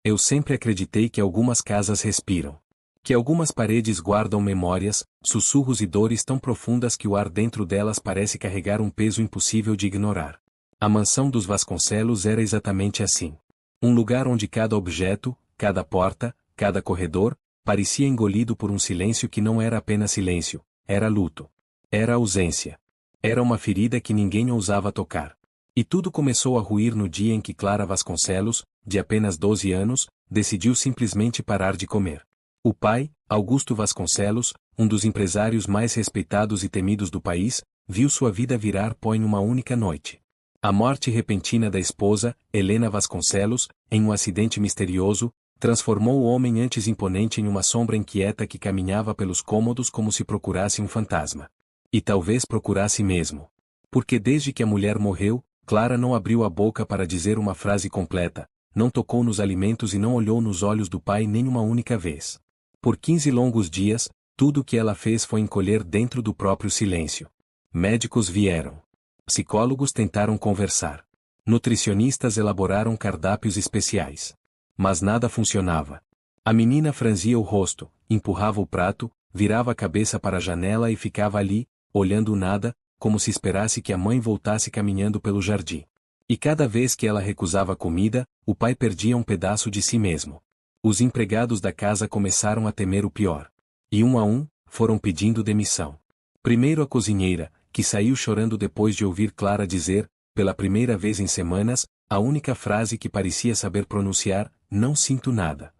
Eu sempre acreditei que algumas casas respiram. Que algumas paredes guardam memórias, sussurros e dores tão profundas que o ar dentro delas parece carregar um peso impossível de ignorar. A mansão dos Vasconcelos era exatamente assim. Um lugar onde cada objeto, cada porta, cada corredor, parecia engolido por um silêncio que não era apenas silêncio, era luto. Era ausência. Era uma ferida que ninguém ousava tocar. E tudo começou a ruir no dia em que Clara Vasconcelos, de apenas 12 anos, decidiu simplesmente parar de comer. O pai, Augusto Vasconcelos, um dos empresários mais respeitados e temidos do país, viu sua vida virar pó em uma única noite. A morte repentina da esposa, Helena Vasconcelos, em um acidente misterioso, transformou o homem antes imponente em uma sombra inquieta que caminhava pelos cômodos como se procurasse um fantasma. E talvez procurasse mesmo. Porque desde que a mulher morreu, Clara não abriu a boca para dizer uma frase completa, não tocou nos alimentos e não olhou nos olhos do pai nem uma única vez. Por 15 longos dias, tudo o que ela fez foi encolher dentro do próprio silêncio. Médicos vieram. Psicólogos tentaram conversar. Nutricionistas elaboraram cardápios especiais. Mas nada funcionava. A menina franzia o rosto, empurrava o prato, virava a cabeça para a janela e ficava ali, olhando o nada, como se esperasse que a mãe voltasse caminhando pelo jardim. E cada vez que ela recusava comida, o pai perdia um pedaço de si mesmo. Os empregados da casa começaram a temer o pior. E um a um, foram pedindo demissão. Primeiro a cozinheira, que saiu chorando depois de ouvir Clara dizer, pela primeira vez em semanas, a única frase que parecia saber pronunciar, não sinto nada.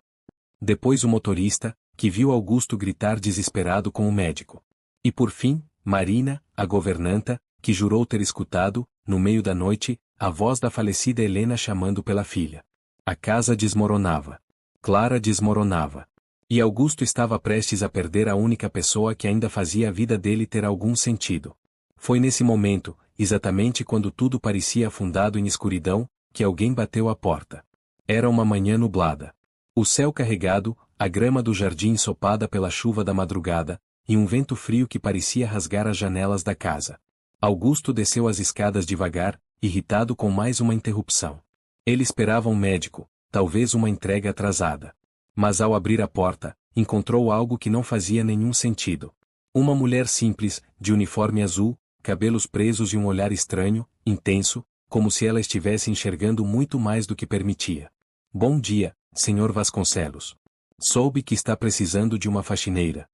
Depois o motorista, que viu Augusto gritar desesperado com o médico. E por fim, Marina, a governanta, que jurou ter escutado, no meio da noite, a voz da falecida Helena chamando pela filha. A casa desmoronava. Clara desmoronava. E Augusto estava prestes a perder a única pessoa que ainda fazia a vida dele ter algum sentido. Foi nesse momento, exatamente quando tudo parecia afundado em escuridão, que alguém bateu à porta. Era uma manhã nublada. O céu carregado, a grama do jardim ensopada pela chuva da madrugada, e um vento frio que parecia rasgar as janelas da casa. Augusto desceu as escadas devagar, irritado com mais uma interrupção. Ele esperava um médico, talvez uma entrega atrasada. Mas ao abrir a porta, encontrou algo que não fazia nenhum sentido. Uma mulher simples, de uniforme azul, cabelos presos e um olhar estranho, intenso, como se ela estivesse enxergando muito mais do que permitia. Bom dia, Sr. Vasconcelos. Soube que está precisando de uma faxineira.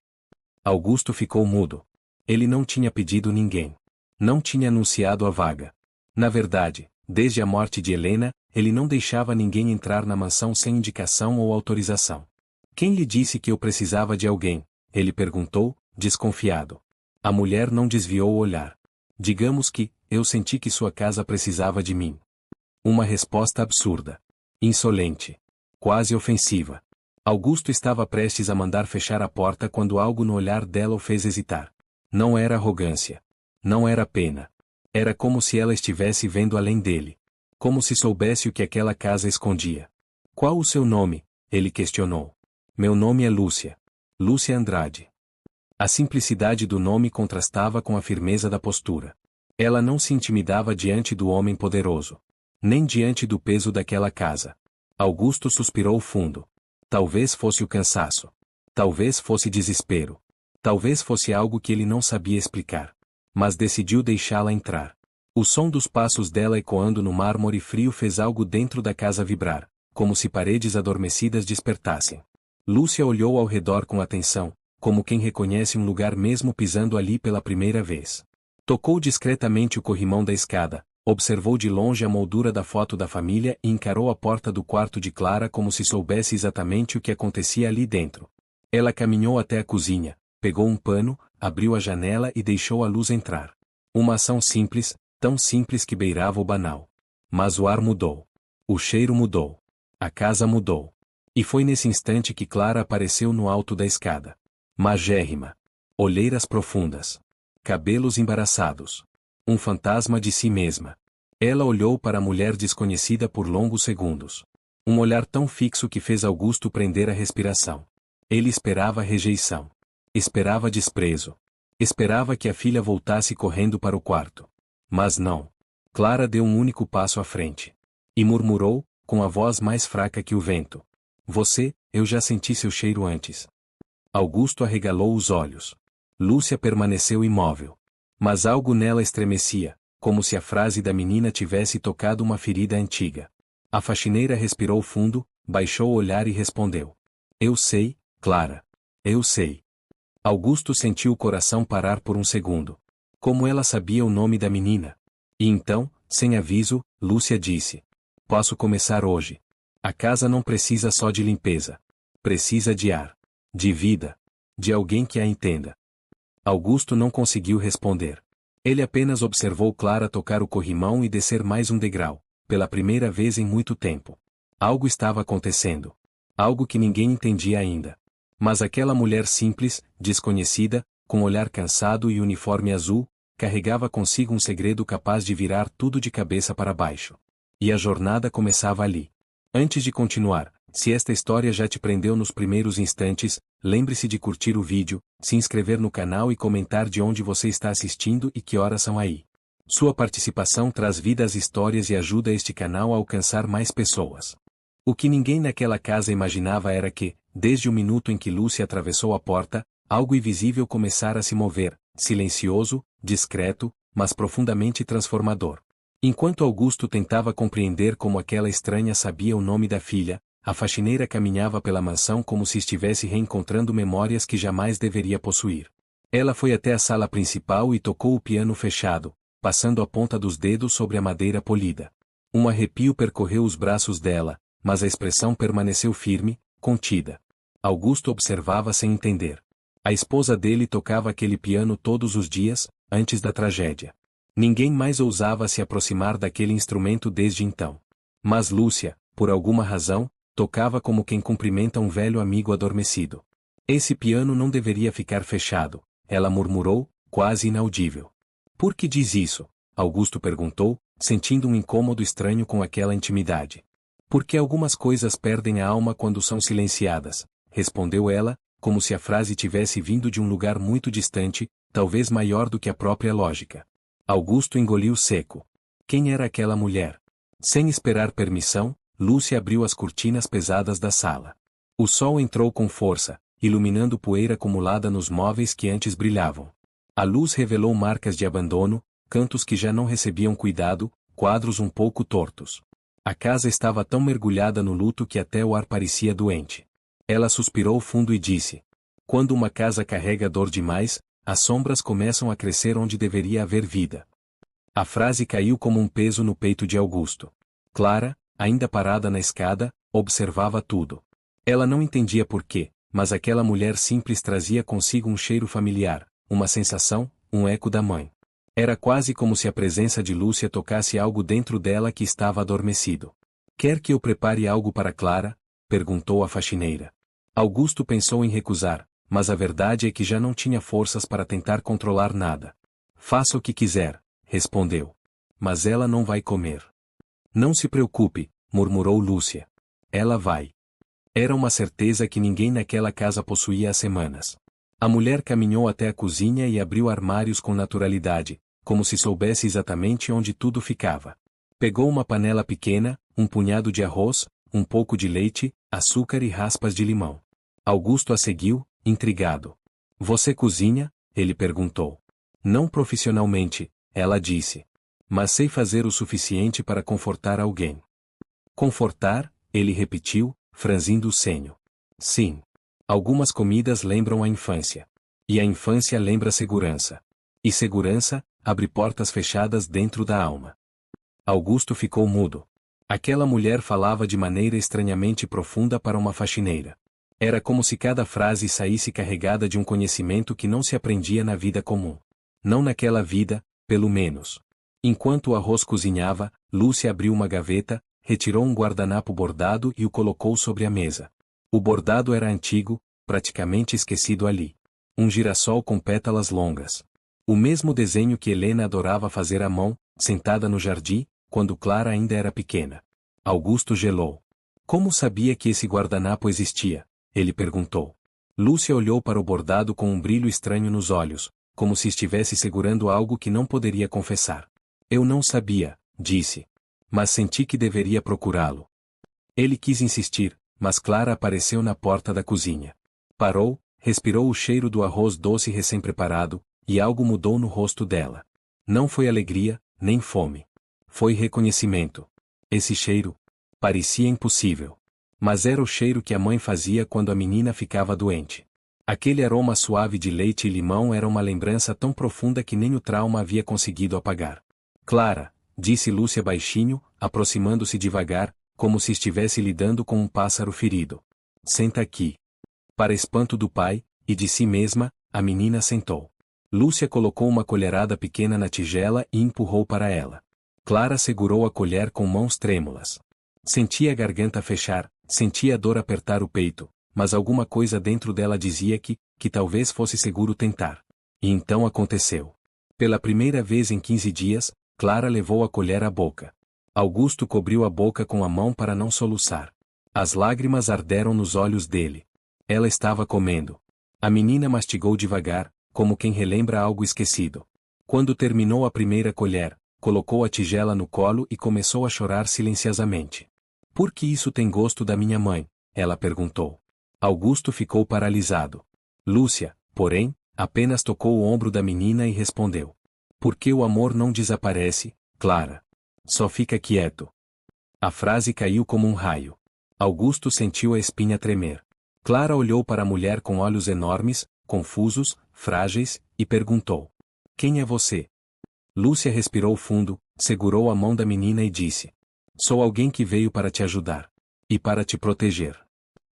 Augusto ficou mudo. Ele não tinha pedido ninguém. Não tinha anunciado a vaga. Na verdade, desde a morte de Helena, ele não deixava ninguém entrar na mansão sem indicação ou autorização. Quem lhe disse que eu precisava de alguém? Ele perguntou, desconfiado. A mulher não desviou o olhar. Digamos que, eu senti que sua casa precisava de mim. Uma resposta absurda. Insolente. Quase ofensiva. Augusto estava prestes a mandar fechar a porta quando algo no olhar dela o fez hesitar. Não era arrogância. Não era pena. Era como se ela estivesse vendo além dele. Como se soubesse o que aquela casa escondia. Qual o seu nome? Ele questionou. Meu nome é Lúcia. Lúcia Andrade. A simplicidade do nome contrastava com a firmeza da postura. Ela não se intimidava diante do homem poderoso. Nem diante do peso daquela casa. Augusto suspirou fundo. Talvez fosse o cansaço. Talvez fosse desespero. Talvez fosse algo que ele não sabia explicar. Mas decidiu deixá-la entrar. O som dos passos dela ecoando no mármore frio fez algo dentro da casa vibrar, como se paredes adormecidas despertassem. Lúcia olhou ao redor com atenção, como quem reconhece um lugar mesmo pisando ali pela primeira vez. Tocou discretamente o corrimão da escada, observou de longe a moldura da foto da família e encarou a porta do quarto de Clara como se soubesse exatamente o que acontecia ali dentro. Ela caminhou até a cozinha, pegou um pano, abriu a janela e deixou a luz entrar. Uma ação simples, tão simples que beirava o banal. Mas o ar mudou. O cheiro mudou. A casa mudou. E foi nesse instante que Clara apareceu no alto da escada. Magérrima. Olheiras profundas. Cabelos embaraçados. Um fantasma de si mesma. Ela olhou para a mulher desconhecida por longos segundos. Um olhar tão fixo que fez Augusto prender a respiração. Ele esperava rejeição. Esperava desprezo. Esperava que a filha voltasse correndo para o quarto. Mas não. Clara deu um único passo à frente. E murmurou, com a voz mais fraca que o vento. Eu já senti seu cheiro antes. Augusto arregalou os olhos. Lúcia permaneceu imóvel. Mas algo nela estremecia, como se a frase da menina tivesse tocado uma ferida antiga. A faxineira respirou fundo, baixou o olhar e respondeu. Eu sei, Clara. Eu sei. Augusto sentiu o coração parar por um segundo. Como ela sabia o nome da menina? E então, sem aviso, Lúcia disse. Posso começar hoje. A casa não precisa só de limpeza. Precisa de ar. De vida. De alguém que a entenda. Augusto não conseguiu responder. Ele apenas observou Clara tocar o corrimão e descer mais um degrau, pela primeira vez em muito tempo. Algo estava acontecendo. Algo que ninguém entendia ainda. Mas aquela mulher simples, desconhecida, com olhar cansado e uniforme azul, carregava consigo um segredo capaz de virar tudo de cabeça para baixo. E a jornada começava ali. Antes de continuar, se esta história já te prendeu nos primeiros instantes, lembre-se de curtir o vídeo, se inscrever no canal e comentar de onde você está assistindo e que horas são aí. Sua participação traz vida às histórias e ajuda este canal a alcançar mais pessoas. O que ninguém naquela casa imaginava era que, desde o minuto em que Lúcia atravessou a porta, algo invisível começara a se mover, silencioso, discreto, mas profundamente transformador. Enquanto Augusto tentava compreender como aquela estranha sabia o nome da filha, a faxineira caminhava pela mansão como se estivesse reencontrando memórias que jamais deveria possuir. Ela foi até a sala principal e tocou o piano fechado, passando a ponta dos dedos sobre a madeira polida. Um arrepio percorreu os braços dela, mas a expressão permaneceu firme, contida. Augusto observava sem entender. A esposa dele tocava aquele piano todos os dias, antes da tragédia. Ninguém mais ousava se aproximar daquele instrumento desde então. Mas Lúcia, por alguma razão, tocava como quem cumprimenta um velho amigo adormecido. Esse piano não deveria ficar fechado, ela murmurou, quase inaudível. Por que diz isso? Augusto perguntou, sentindo um incômodo estranho com aquela intimidade. Porque algumas coisas perdem a alma quando são silenciadas, respondeu ela, como se a frase tivesse vindo de um lugar muito distante, talvez maior do que a própria lógica. Augusto engoliu seco. Quem era aquela mulher? Sem esperar permissão, Lúcia abriu as cortinas pesadas da sala. O sol entrou com força, iluminando poeira acumulada nos móveis que antes brilhavam. A luz revelou marcas de abandono, cantos que já não recebiam cuidado, quadros um pouco tortos. A casa estava tão mergulhada no luto que até o ar parecia doente. Ela suspirou fundo e disse: quando uma casa carrega dor demais, as sombras começam a crescer onde deveria haver vida. A frase caiu como um peso no peito de Augusto. Clara, ainda parada na escada, observava tudo. Ela não entendia por quê, mas aquela mulher simples trazia consigo um cheiro familiar, uma sensação, um eco da mãe. Era quase como se a presença de Lúcia tocasse algo dentro dela que estava adormecido. Quer que eu prepare algo para Clara? Perguntou a faxineira. Augusto pensou em recusar, mas a verdade é que já não tinha forças para tentar controlar nada. Faça o que quiser, respondeu. Mas ela não vai comer. Não se preocupe, murmurou Lúcia. Ela vai. Era uma certeza que ninguém naquela casa possuía há semanas. A mulher caminhou até a cozinha e abriu armários com naturalidade, como se soubesse exatamente onde tudo ficava. Pegou uma panela pequena, um punhado de arroz, um pouco de leite, açúcar e raspas de limão. Augusto a seguiu, intrigado. Você cozinha? Ele perguntou. Não profissionalmente, ela disse. Mas sei fazer o suficiente para confortar alguém. Confortar? Ele repetiu, franzindo o senho. Sim. Algumas comidas lembram a infância. E a infância lembra segurança. E segurança, abre portas fechadas dentro da alma. Augusto ficou mudo. Aquela mulher falava de maneira estranhamente profunda para uma faxineira. Era como se cada frase saísse carregada de um conhecimento que não se aprendia na vida comum. Não naquela vida, pelo menos. Enquanto o arroz cozinhava, Lúcia abriu uma gaveta, retirou um guardanapo bordado e o colocou sobre a mesa. O bordado era antigo, praticamente esquecido ali. Um girassol com pétalas longas. O mesmo desenho que Helena adorava fazer à mão, sentada no jardim, quando Clara ainda era pequena. Augusto gelou. Como sabia que esse guardanapo existia? Ele perguntou. Lúcia olhou para o bordado com um brilho estranho nos olhos, como se estivesse segurando algo que não poderia confessar. Eu não sabia, disse. Mas senti que deveria procurá-lo. Ele quis insistir, mas Clara apareceu na porta da cozinha. Parou, respirou o cheiro do arroz doce recém-preparado, e algo mudou no rosto dela. Não foi alegria, nem fome. Foi reconhecimento. Esse cheiro parecia impossível. Mas era o cheiro que a mãe fazia quando a menina ficava doente. Aquele aroma suave de leite e limão era uma lembrança tão profunda que nem o trauma havia conseguido apagar. Clara, disse Lúcia baixinho, aproximando-se devagar, como se estivesse lidando com um pássaro ferido. Senta aqui. Para espanto do pai, e de si mesma, a menina sentou. Lúcia colocou uma colherada pequena na tigela e empurrou para ela. Clara segurou a colher com mãos trêmulas. Sentia a garganta fechar, sentia a dor apertar o peito, mas alguma coisa dentro dela dizia que talvez fosse seguro tentar. E então aconteceu. Pela primeira vez em 15 dias, Clara levou a colher à boca. Augusto cobriu a boca com a mão para não soluçar. As lágrimas arderam nos olhos dele. Ela estava comendo. A menina mastigou devagar, como quem relembra algo esquecido. Quando terminou a primeira colher, colocou a tigela no colo e começou a chorar silenciosamente. Por que isso tem gosto da minha mãe? Ela perguntou. Augusto ficou paralisado. Lúcia, porém, apenas tocou o ombro da menina e respondeu. Porque o amor não desaparece, Clara. Só fica quieto. A frase caiu como um raio. Augusto sentiu a espinha tremer. Clara olhou para a mulher com olhos enormes, confusos, frágeis, e perguntou. Quem é você? Lúcia respirou fundo, segurou a mão da menina e disse. Sou alguém que veio para te ajudar. E para te proteger.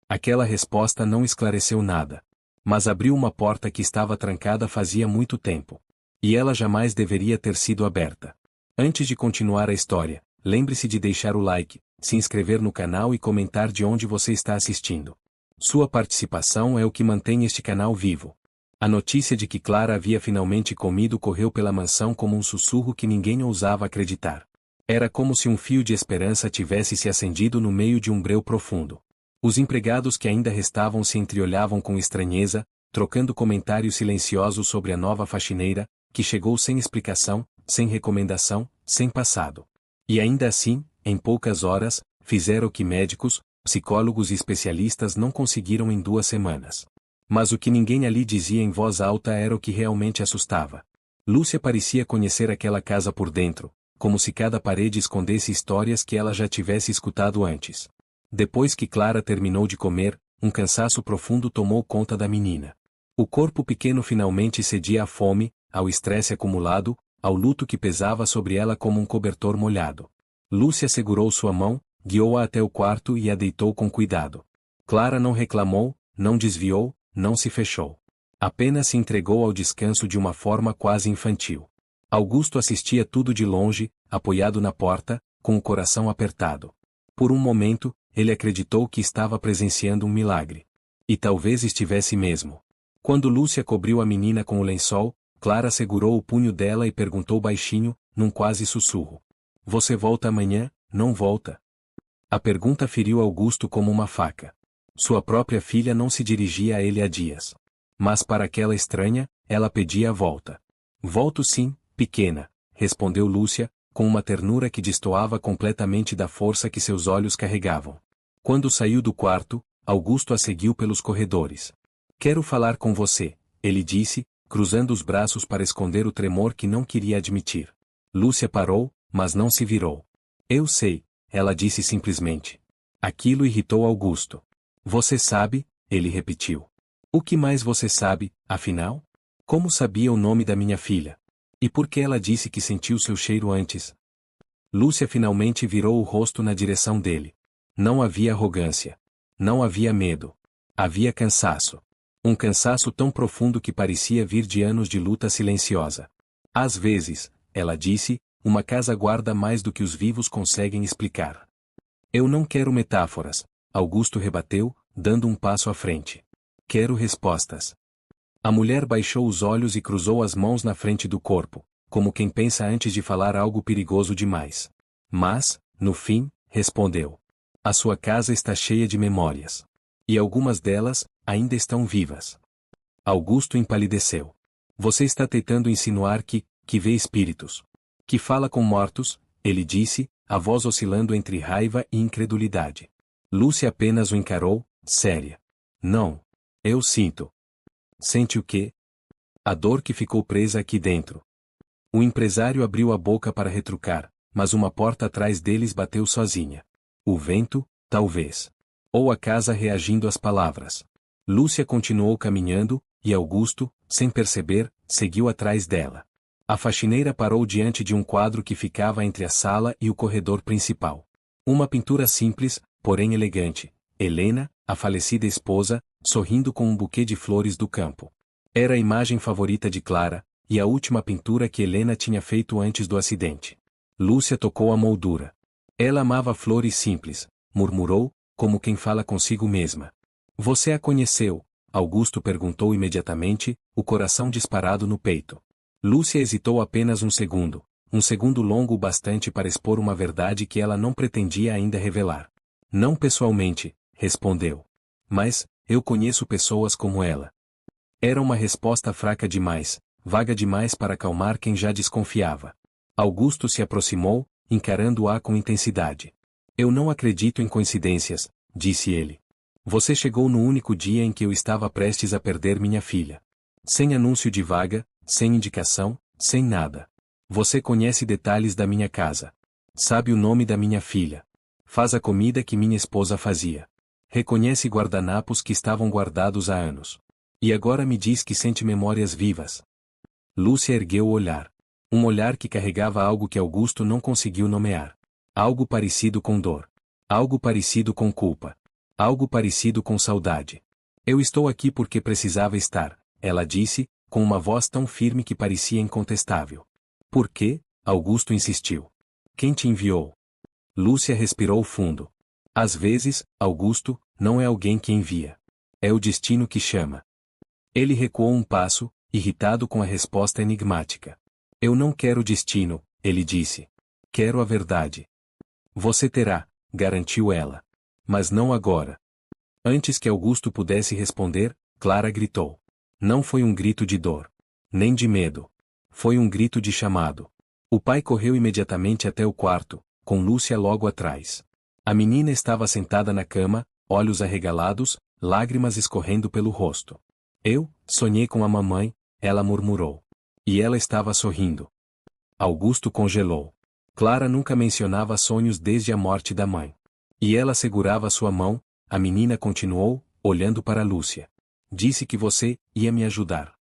Aquela resposta não esclareceu nada. Mas abriu uma porta que estava trancada fazia muito tempo. E ela jamais deveria ter sido aberta. Antes de continuar a história, lembre-se de deixar o like, se inscrever no canal e comentar de onde você está assistindo. Sua participação é o que mantém este canal vivo. A notícia de que Clara havia finalmente comido correu pela mansão como um sussurro que ninguém ousava acreditar. Era como se um fio de esperança tivesse se acendido no meio de um breu profundo. Os empregados que ainda restavam se entreolhavam com estranheza, trocando comentários silenciosos sobre a nova faxineira, que chegou sem explicação, sem recomendação, sem passado. E ainda assim, em poucas horas, fizeram o que médicos, psicólogos e especialistas não conseguiram em 2 semanas. Mas o que ninguém ali dizia em voz alta era o que realmente assustava. Lúcia parecia conhecer aquela casa por dentro, como se cada parede escondesse histórias que ela já tivesse escutado antes. Depois que Clara terminou de comer, um cansaço profundo tomou conta da menina. O corpo pequeno finalmente cedia à fome, ao estresse acumulado, ao luto que pesava sobre ela como um cobertor molhado. Lúcia segurou sua mão, guiou-a até o quarto e a deitou com cuidado. Clara não reclamou, não desviou, não se fechou. Apenas se entregou ao descanso de uma forma quase infantil. Augusto assistia tudo de longe, apoiado na porta, com o coração apertado. Por um momento, ele acreditou que estava presenciando um milagre. E talvez estivesse mesmo. Quando Lúcia cobriu a menina com o lençol, Clara segurou o punho dela e perguntou baixinho, num quase sussurro. Você volta amanhã, não volta? A pergunta feriu Augusto como uma faca. Sua própria filha não se dirigia a ele há dias. Mas para aquela estranha, ela pedia a volta. Volto sim, pequena, respondeu Lúcia, com uma ternura que destoava completamente da força que seus olhos carregavam. Quando saiu do quarto, Augusto a seguiu pelos corredores. Quero falar com você, ele disse, cruzando os braços para esconder o tremor que não queria admitir. Lúcia parou, mas não se virou. Eu sei, ela disse simplesmente. Aquilo irritou Augusto. Você sabe, ele repetiu. O que mais você sabe, afinal? Como sabia o nome da minha filha? E por que ela disse que sentiu seu cheiro antes? Lúcia finalmente virou o rosto na direção dele. Não havia arrogância. Não havia medo. Havia cansaço. Um cansaço tão profundo que parecia vir de anos de luta silenciosa. Às vezes, ela disse, uma casa guarda mais do que os vivos conseguem explicar. Eu não quero metáforas, Augusto rebateu, dando um passo à frente. Quero respostas. A mulher baixou os olhos e cruzou as mãos na frente do corpo, como quem pensa antes de falar algo perigoso demais. Mas, no fim, respondeu. A sua casa está cheia de memórias. E algumas delas, ainda estão vivas. Augusto empalideceu. Você está tentando insinuar que vê espíritos. Que fala com mortos, ele disse, a voz oscilando entre raiva e incredulidade. Lúcia apenas o encarou, séria. Não. Eu sinto. Sente o quê? A dor que ficou presa aqui dentro. O empresário abriu a boca para retrucar, mas uma porta atrás deles bateu sozinha. O vento, talvez. Ou a casa reagindo às palavras. Lúcia continuou caminhando, e Augusto, sem perceber, seguiu atrás dela. A faxineira parou diante de um quadro que ficava entre a sala e o corredor principal. Uma pintura simples, porém elegante. Helena, a falecida esposa, sorrindo com um buquê de flores do campo. Era a imagem favorita de Clara, e a última pintura que Helena tinha feito antes do acidente. Lúcia tocou a moldura. Ela amava flores simples, murmurou, como quem fala consigo mesma. Você a conheceu? Augusto perguntou imediatamente, o coração disparado no peito. Lúcia hesitou apenas um segundo longo o bastante para expor uma verdade que ela não pretendia ainda revelar. Não pessoalmente, respondeu. Mas, eu conheço pessoas como ela. Era uma resposta fraca demais, vaga demais para acalmar quem já desconfiava. Augusto se aproximou, encarando-a com intensidade. Eu não acredito em coincidências, disse ele. Você chegou no único dia em que eu estava prestes a perder minha filha. Sem anúncio de vaga, sem indicação, sem nada. Você conhece detalhes da minha casa. Sabe o nome da minha filha. Faz a comida que minha esposa fazia. Reconhece guardanapos que estavam guardados há anos. E agora me diz que sente memórias vivas. Lúcia ergueu o olhar. Um olhar que carregava algo que Augusto não conseguiu nomear. Algo parecido com dor. Algo parecido com culpa. Algo parecido com saudade. Eu estou aqui porque precisava estar, ela disse, com uma voz tão firme que parecia incontestável. Por quê? Augusto insistiu. Quem te enviou? Lúcia respirou fundo. Às vezes, Augusto, não é alguém que envia. É o destino que chama. Ele recuou um passo, irritado com a resposta enigmática. Eu não quero o destino, ele disse. Quero a verdade. Você terá, garantiu ela. Mas não agora. Antes que Augusto pudesse responder, Clara gritou. Não foi um grito de dor. Nem de medo. Foi um grito de chamado. O pai correu imediatamente até o quarto, com Lúcia logo atrás. A menina estava sentada na cama, olhos arregalados, lágrimas escorrendo pelo rosto. Eu sonhei com a mamãe, ela murmurou. E ela estava sorrindo. Augusto congelou. Clara nunca mencionava sonhos desde a morte da mãe. E ela segurava sua mão, a menina continuou, olhando para Lúcia. Disse que você ia me ajudar.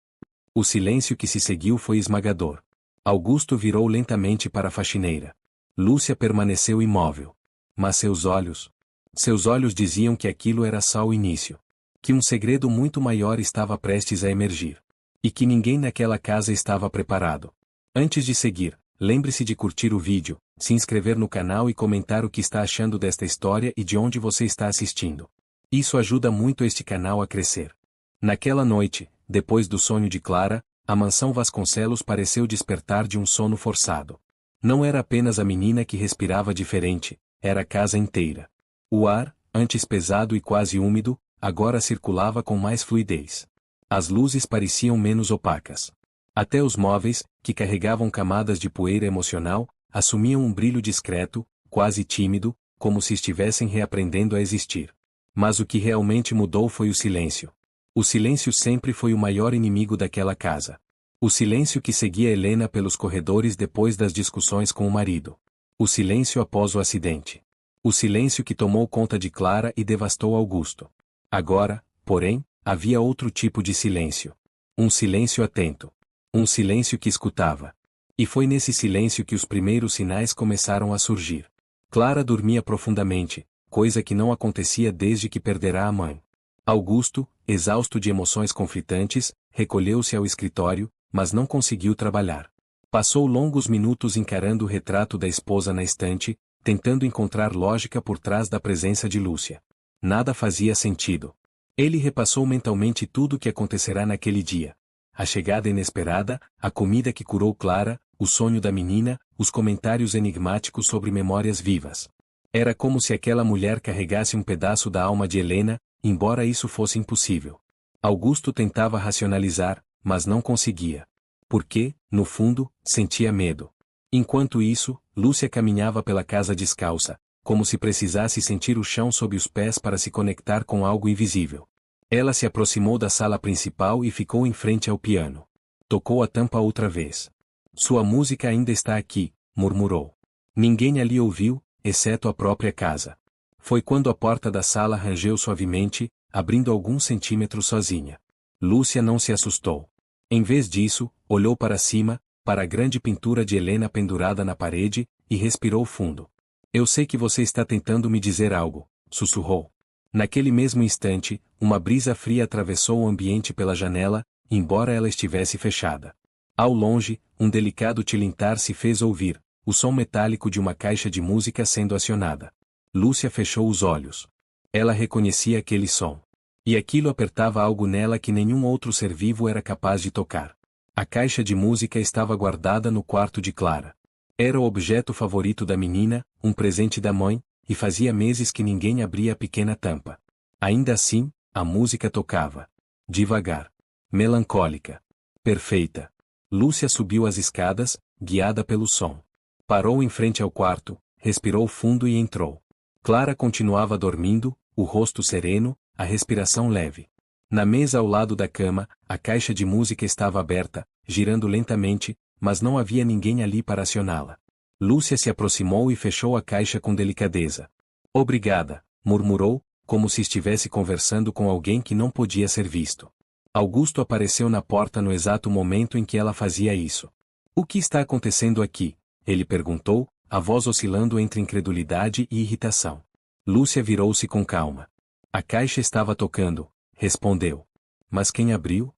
O silêncio que se seguiu foi esmagador. Augusto virou lentamente para a faxineira. Lúcia permaneceu imóvel. Mas seus olhos diziam que aquilo era só o início. Que um segredo muito maior estava prestes a emergir. E que ninguém naquela casa estava preparado. Antes de seguir, lembre-se de curtir o vídeo, se inscrever no canal e comentar o que está achando desta história e de onde você está assistindo. Isso ajuda muito este canal a crescer. Naquela noite, depois do sonho de Clara, a mansão Vasconcelos pareceu despertar de um sono forçado. Não era apenas a menina que respirava diferente, era a casa inteira. O ar, antes pesado e quase úmido, agora circulava com mais fluidez. As luzes pareciam menos opacas. Até os móveis, que carregavam camadas de poeira emocional, assumiam um brilho discreto, quase tímido, como se estivessem reaprendendo a existir. Mas o que realmente mudou foi o silêncio. O silêncio sempre foi o maior inimigo daquela casa. O silêncio que seguia Helena pelos corredores depois das discussões com o marido. O silêncio após o acidente. O silêncio que tomou conta de Clara e devastou Augusto. Agora, porém, havia outro tipo de silêncio. Um silêncio atento. Um silêncio que escutava. E foi nesse silêncio que os primeiros sinais começaram a surgir. Clara dormia profundamente, coisa que não acontecia desde que perdera a mãe. Augusto, exausto de emoções conflitantes, recolheu-se ao escritório, mas não conseguiu trabalhar. Passou longos minutos encarando o retrato da esposa na estante, tentando encontrar lógica por trás da presença de Lúcia. Nada fazia sentido. Ele repassou mentalmente tudo o que acontecerá naquele dia. A chegada inesperada, a comida que curou Clara, o sonho da menina, os comentários enigmáticos sobre memórias vivas. Era como se aquela mulher carregasse um pedaço da alma de Helena, embora isso fosse impossível. Augusto tentava racionalizar, mas não conseguia. Porque, no fundo, sentia medo. Enquanto isso, Lúcia caminhava pela casa descalça, como se precisasse sentir o chão sob os pés para se conectar com algo invisível. Ela se aproximou da sala principal e ficou em frente ao piano. Tocou a tampa outra vez. Sua música ainda está aqui, murmurou. Ninguém ali ouviu, exceto a própria casa. Foi quando a porta da sala rangeu suavemente, abrindo alguns centímetros sozinha. Lúcia não se assustou. Em vez disso, olhou para cima, para a grande pintura de Helena pendurada na parede, e respirou fundo. Eu sei que você está tentando me dizer algo, sussurrou. Naquele mesmo instante, uma brisa fria atravessou o ambiente pela janela, embora ela estivesse fechada. Ao longe, um delicado tilintar se fez ouvir, o som metálico de uma caixa de música sendo acionada. Lúcia fechou os olhos. Ela reconhecia aquele som. E aquilo apertava algo nela que nenhum outro ser vivo era capaz de tocar. A caixa de música estava guardada no quarto de Clara. Era o objeto favorito da menina, um presente da mãe, e fazia meses que ninguém abria a pequena tampa. Ainda assim, a música tocava. Devagar. Melancólica. Perfeita. Lúcia subiu as escadas, guiada pelo som. Parou em frente ao quarto, respirou fundo e entrou. Clara continuava dormindo, o rosto sereno, a respiração leve. Na mesa ao lado da cama, a caixa de música estava aberta, girando lentamente, mas não havia ninguém ali para acioná-la. Lúcia se aproximou e fechou a caixa com delicadeza. Obrigada, murmurou, como se estivesse conversando com alguém que não podia ser visto. Augusto apareceu na porta no exato momento em que ela fazia isso. O que está acontecendo aqui? Ele perguntou, a voz oscilando entre incredulidade e irritação. Lúcia virou-se com calma. A caixa estava tocando, respondeu. Mas quem abriu?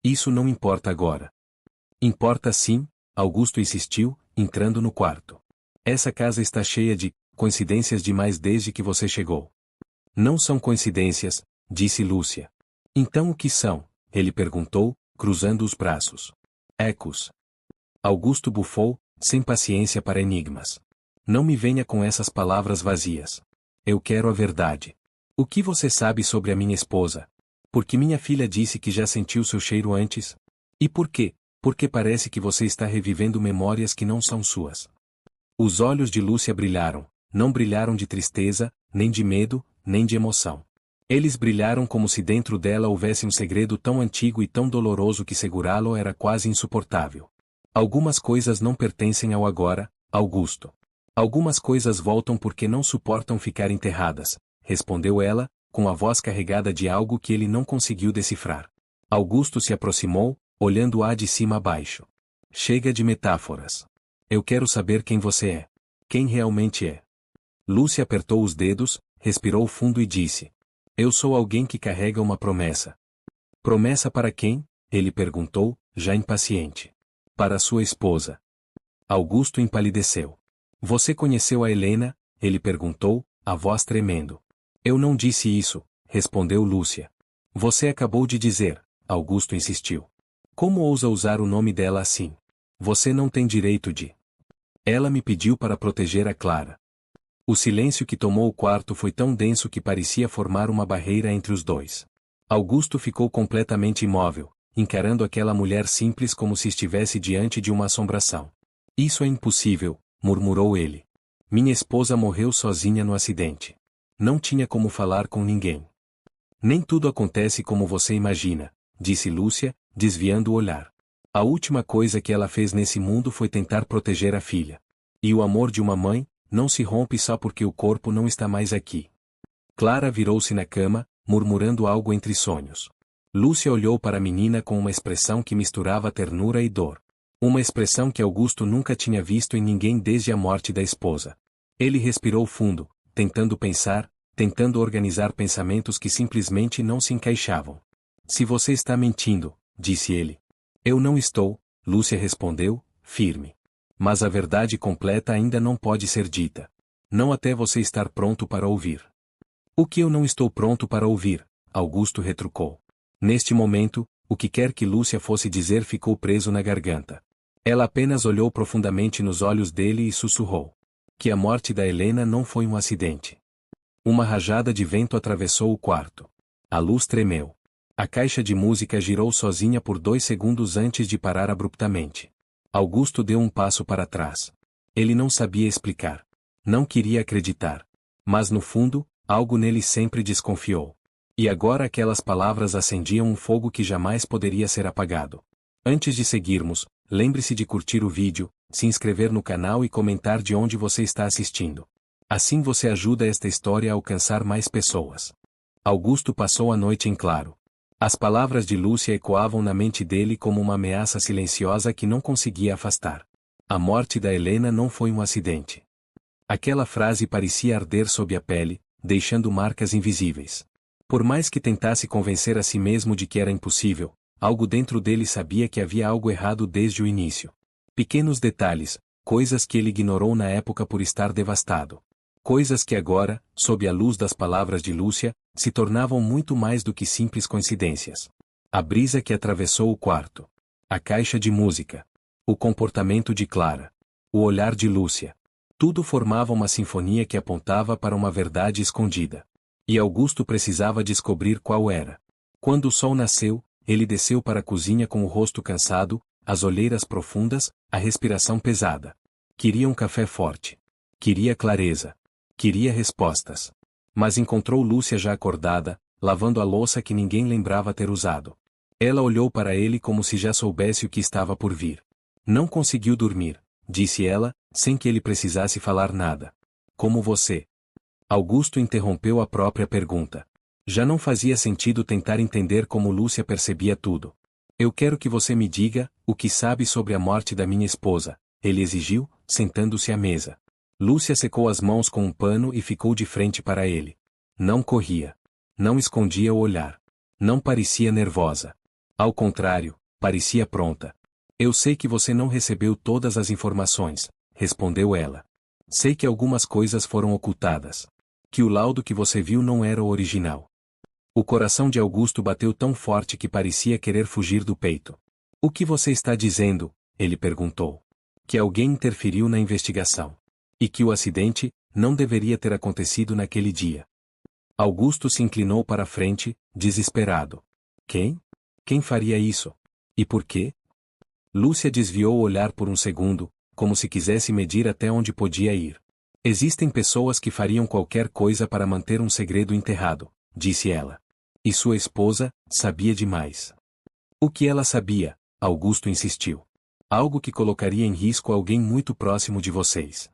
Isso não importa agora. Importa sim, Augusto insistiu, entrando no quarto. Essa casa está cheia de coincidências demais desde que você chegou. Não são coincidências, disse Lúcia. Então o que são? Ele perguntou, cruzando os braços. Ecos. Augusto bufou, sem paciência para enigmas. Não me venha com essas palavras vazias. Eu quero a verdade. O que você sabe sobre a minha esposa? Porque minha filha disse que já sentiu seu cheiro antes? E por quê? Porque parece que você está revivendo memórias que não são suas. Os olhos de Lúcia brilharam, não brilharam de tristeza, nem de medo, nem de emoção. Eles brilharam como se dentro dela houvesse um segredo tão antigo e tão doloroso que segurá-lo era quase insuportável. Algumas coisas não pertencem ao agora, Augusto. Algumas coisas voltam porque não suportam ficar enterradas, respondeu ela, com a voz carregada de algo que ele não conseguiu decifrar. Augusto se aproximou, olhando-a de cima a baixo. Chega de metáforas. Eu quero saber quem você é. Quem realmente é. Lúcia apertou os dedos, respirou fundo e disse. Eu sou alguém que carrega uma promessa. Promessa para quem? Ele perguntou, já impaciente. Para sua esposa. Augusto empalideceu. Você conheceu a Helena? Ele perguntou, a voz tremendo. Eu não disse isso, respondeu Lúcia. Você acabou de dizer, Augusto insistiu. Como ousa usar o nome dela assim? Você não tem direito de. Ela me pediu para proteger a Clara. O silêncio que tomou o quarto foi tão denso que parecia formar uma barreira entre os dois. Augusto ficou completamente imóvel, encarando aquela mulher simples como se estivesse diante de uma assombração. Isso é impossível, murmurou ele. Minha esposa morreu sozinha no acidente. Não tinha como falar com ninguém. Nem tudo acontece como você imagina, disse Lúcia, desviando o olhar. A última coisa que ela fez nesse mundo foi tentar proteger a filha. E o amor de uma mãe não se rompe só porque o corpo não está mais aqui. Clara virou-se na cama, murmurando algo entre sonhos. Lúcia olhou para a menina com uma expressão que misturava ternura e dor. Uma expressão que Augusto nunca tinha visto em ninguém desde a morte da esposa. Ele respirou fundo, tentando pensar, tentando organizar pensamentos que simplesmente não se encaixavam. Se você está mentindo, disse ele. Eu não estou, Lúcia respondeu, firme. Mas a verdade completa ainda não pode ser dita. Não até você estar pronto para ouvir. O que eu não estou pronto para ouvir, Augusto retrucou. Neste momento, o que quer que Lúcia fosse dizer ficou preso na garganta. Ela apenas olhou profundamente nos olhos dele e sussurrou. Que a morte da Helena não foi um acidente. Uma rajada de vento atravessou o quarto. A luz tremeu. A caixa de música girou sozinha por 2 segundos antes de parar abruptamente. Augusto deu um passo para trás. Ele não sabia explicar. Não queria acreditar. Mas no fundo, algo nele sempre desconfiou. E agora aquelas palavras acendiam um fogo que jamais poderia ser apagado. Antes de seguirmos, lembre-se de curtir o vídeo, se inscrever no canal e comentar de onde você está assistindo. Assim você ajuda esta história a alcançar mais pessoas. Augusto passou a noite em claro. As palavras de Lúcia ecoavam na mente dele como uma ameaça silenciosa que não conseguia afastar. A morte da Helena não foi um acidente. Aquela frase parecia arder sob a pele, deixando marcas invisíveis. Por mais que tentasse convencer a si mesmo de que era impossível, algo dentro dele sabia que havia algo errado desde o início. Pequenos detalhes, coisas que ele ignorou na época por estar devastado. Coisas que agora, sob a luz das palavras de Lúcia, se tornavam muito mais do que simples coincidências. A brisa que atravessou o quarto. A caixa de música. O comportamento de Clara. O olhar de Lúcia. Tudo formava uma sinfonia que apontava para uma verdade escondida. E Augusto precisava descobrir qual era. Quando o sol nasceu, ele desceu para a cozinha com o rosto cansado, as olheiras profundas, a respiração pesada. Queria um café forte. Queria clareza. Queria respostas. Mas encontrou Lúcia já acordada, lavando a louça que ninguém lembrava ter usado. Ela olhou para ele como se já soubesse o que estava por vir. Não conseguiu dormir, disse ela, sem que ele precisasse falar nada. Como você? Augusto interrompeu a própria pergunta. Já não fazia sentido tentar entender como Lúcia percebia tudo. Eu quero que você me diga o que sabe sobre a morte da minha esposa, ele exigiu, sentando-se à mesa. Lúcia secou as mãos com um pano e ficou de frente para ele. Não corria. Não escondia o olhar. Não parecia nervosa. Ao contrário, parecia pronta. Eu sei que você não recebeu todas as informações, respondeu ela. Sei que algumas coisas foram ocultadas. Que o laudo que você viu não era o original. O coração de Augusto bateu tão forte que parecia querer fugir do peito. O que você está dizendo? Ele perguntou. Que alguém interferiu na investigação. E que o acidente não deveria ter acontecido naquele dia. Augusto se inclinou para a frente, desesperado. Quem? Quem faria isso? E por quê? Lúcia desviou o olhar por um segundo, como se quisesse medir até onde podia ir. Existem pessoas que fariam qualquer coisa para manter um segredo enterrado, disse ela. E sua esposa sabia demais. O que ela sabia? Augusto insistiu. Algo que colocaria em risco alguém muito próximo de vocês.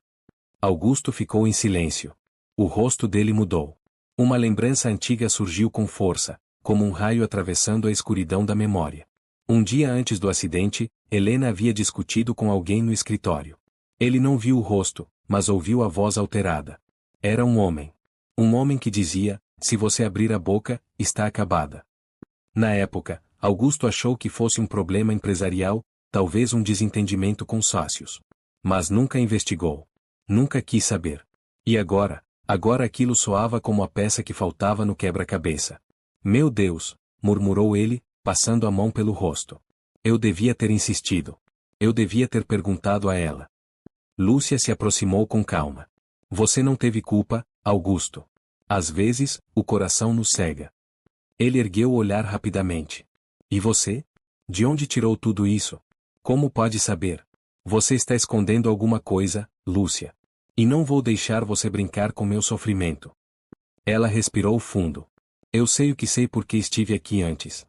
Augusto ficou em silêncio. O rosto dele mudou. Uma lembrança antiga surgiu com força, como um raio atravessando a escuridão da memória. Um dia antes do acidente, Helena havia discutido com alguém no escritório. Ele não viu o rosto, mas ouviu a voz alterada. Era um homem. Um homem que dizia, se você abrir a boca, está acabada. Na época, Augusto achou que fosse um problema empresarial, talvez um desentendimento com sócios. Mas nunca investigou. Nunca quis saber. E agora aquilo soava como a peça que faltava no quebra-cabeça. Meu Deus, murmurou ele, passando a mão pelo rosto. Eu devia ter insistido. Eu devia ter perguntado a ela. Lúcia se aproximou com calma. Você não teve culpa, Augusto. Às vezes, o coração nos cega. Ele ergueu o olhar rapidamente. E você? De onde tirou tudo isso? Como pode saber? Você está escondendo alguma coisa, Lúcia. E não vou deixar você brincar com meu sofrimento. Ela respirou fundo. Eu sei o que sei porque estive aqui antes.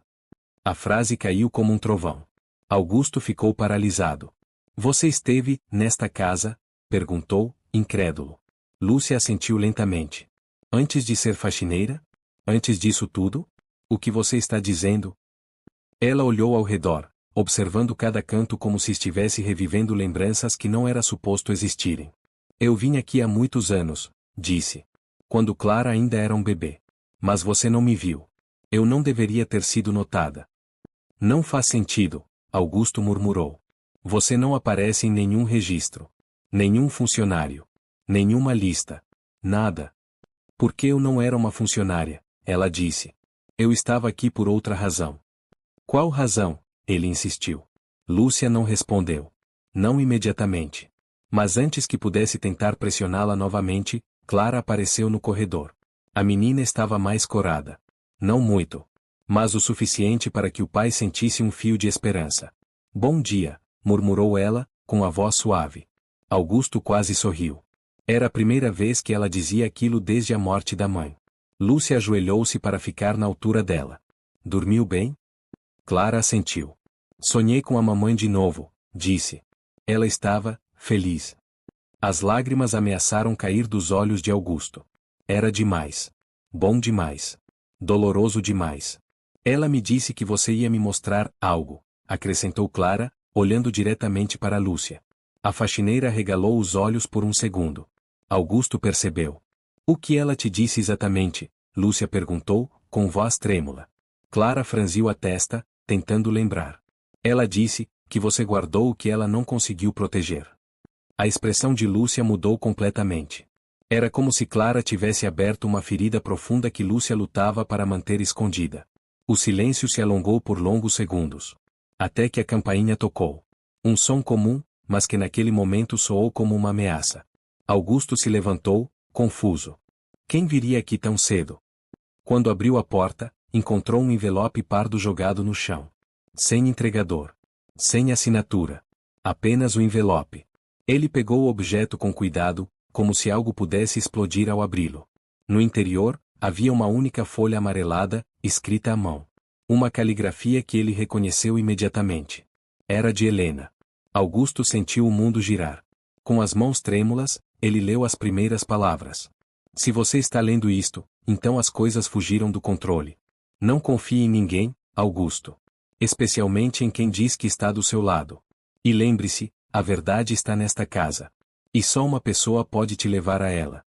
A frase caiu como um trovão. Augusto ficou paralisado. Você esteve nesta casa? Perguntou, incrédulo. Lúcia assentiu lentamente. Antes de ser faxineira? Antes disso tudo? O que você está dizendo? Ela olhou ao redor, observando cada canto como se estivesse revivendo lembranças que não era suposto existirem. Eu vim aqui há muitos anos, disse. Quando Clara ainda era um bebê. Mas você não me viu. Eu não deveria ter sido notada. Não faz sentido, Augusto murmurou. Você não aparece em nenhum registro. Nenhum funcionário. Nenhuma lista. Nada. Porque eu não era uma funcionária, ela disse. Eu estava aqui por outra razão. Qual razão? Ele insistiu. Lúcia não respondeu. Não imediatamente. Mas antes que pudesse tentar pressioná-la novamente, Clara apareceu no corredor. A menina estava mais corada. Não muito. Mas o suficiente para que o pai sentisse um fio de esperança. Bom dia, murmurou ela, com a voz suave. Augusto quase sorriu. Era a primeira vez que ela dizia aquilo desde a morte da mãe. Lúcia ajoelhou-se para ficar na altura dela. Dormiu bem? Clara assentiu. Sonhei com a mamãe de novo, disse. Ela estava feliz. As lágrimas ameaçaram cair dos olhos de Augusto. Era demais. Bom demais. Doloroso demais. Ela me disse que você ia me mostrar algo, acrescentou Clara, olhando diretamente para Lúcia. A faxineira arregalou os olhos por um segundo. Augusto percebeu. O que ela te disse exatamente? Lúcia perguntou, com voz trêmula. Clara franziu a testa, tentando lembrar. Ela disse que você guardou o que ela não conseguiu proteger. A expressão de Lúcia mudou completamente. Era como se Clara tivesse aberto uma ferida profunda que Lúcia lutava para manter escondida. O silêncio se alongou por longos segundos. Até que a campainha tocou. Um som comum, mas que naquele momento soou como uma ameaça. Augusto se levantou, confuso. Quem viria aqui tão cedo? Quando abriu a porta, encontrou um envelope pardo jogado no chão. Sem entregador. Sem assinatura. Apenas o envelope. Ele pegou o objeto com cuidado, como se algo pudesse explodir ao abri-lo. No interior, havia uma única folha amarelada, escrita à mão. Uma caligrafia que ele reconheceu imediatamente. Era de Helena. Augusto sentiu o mundo girar. Com as mãos trêmulas, ele leu as primeiras palavras. Se você está lendo isto, então as coisas fugiram do controle. Não confie em ninguém, Augusto. Especialmente em quem diz que está do seu lado. E lembre-se, a verdade está nesta casa. E só uma pessoa pode te levar a ela.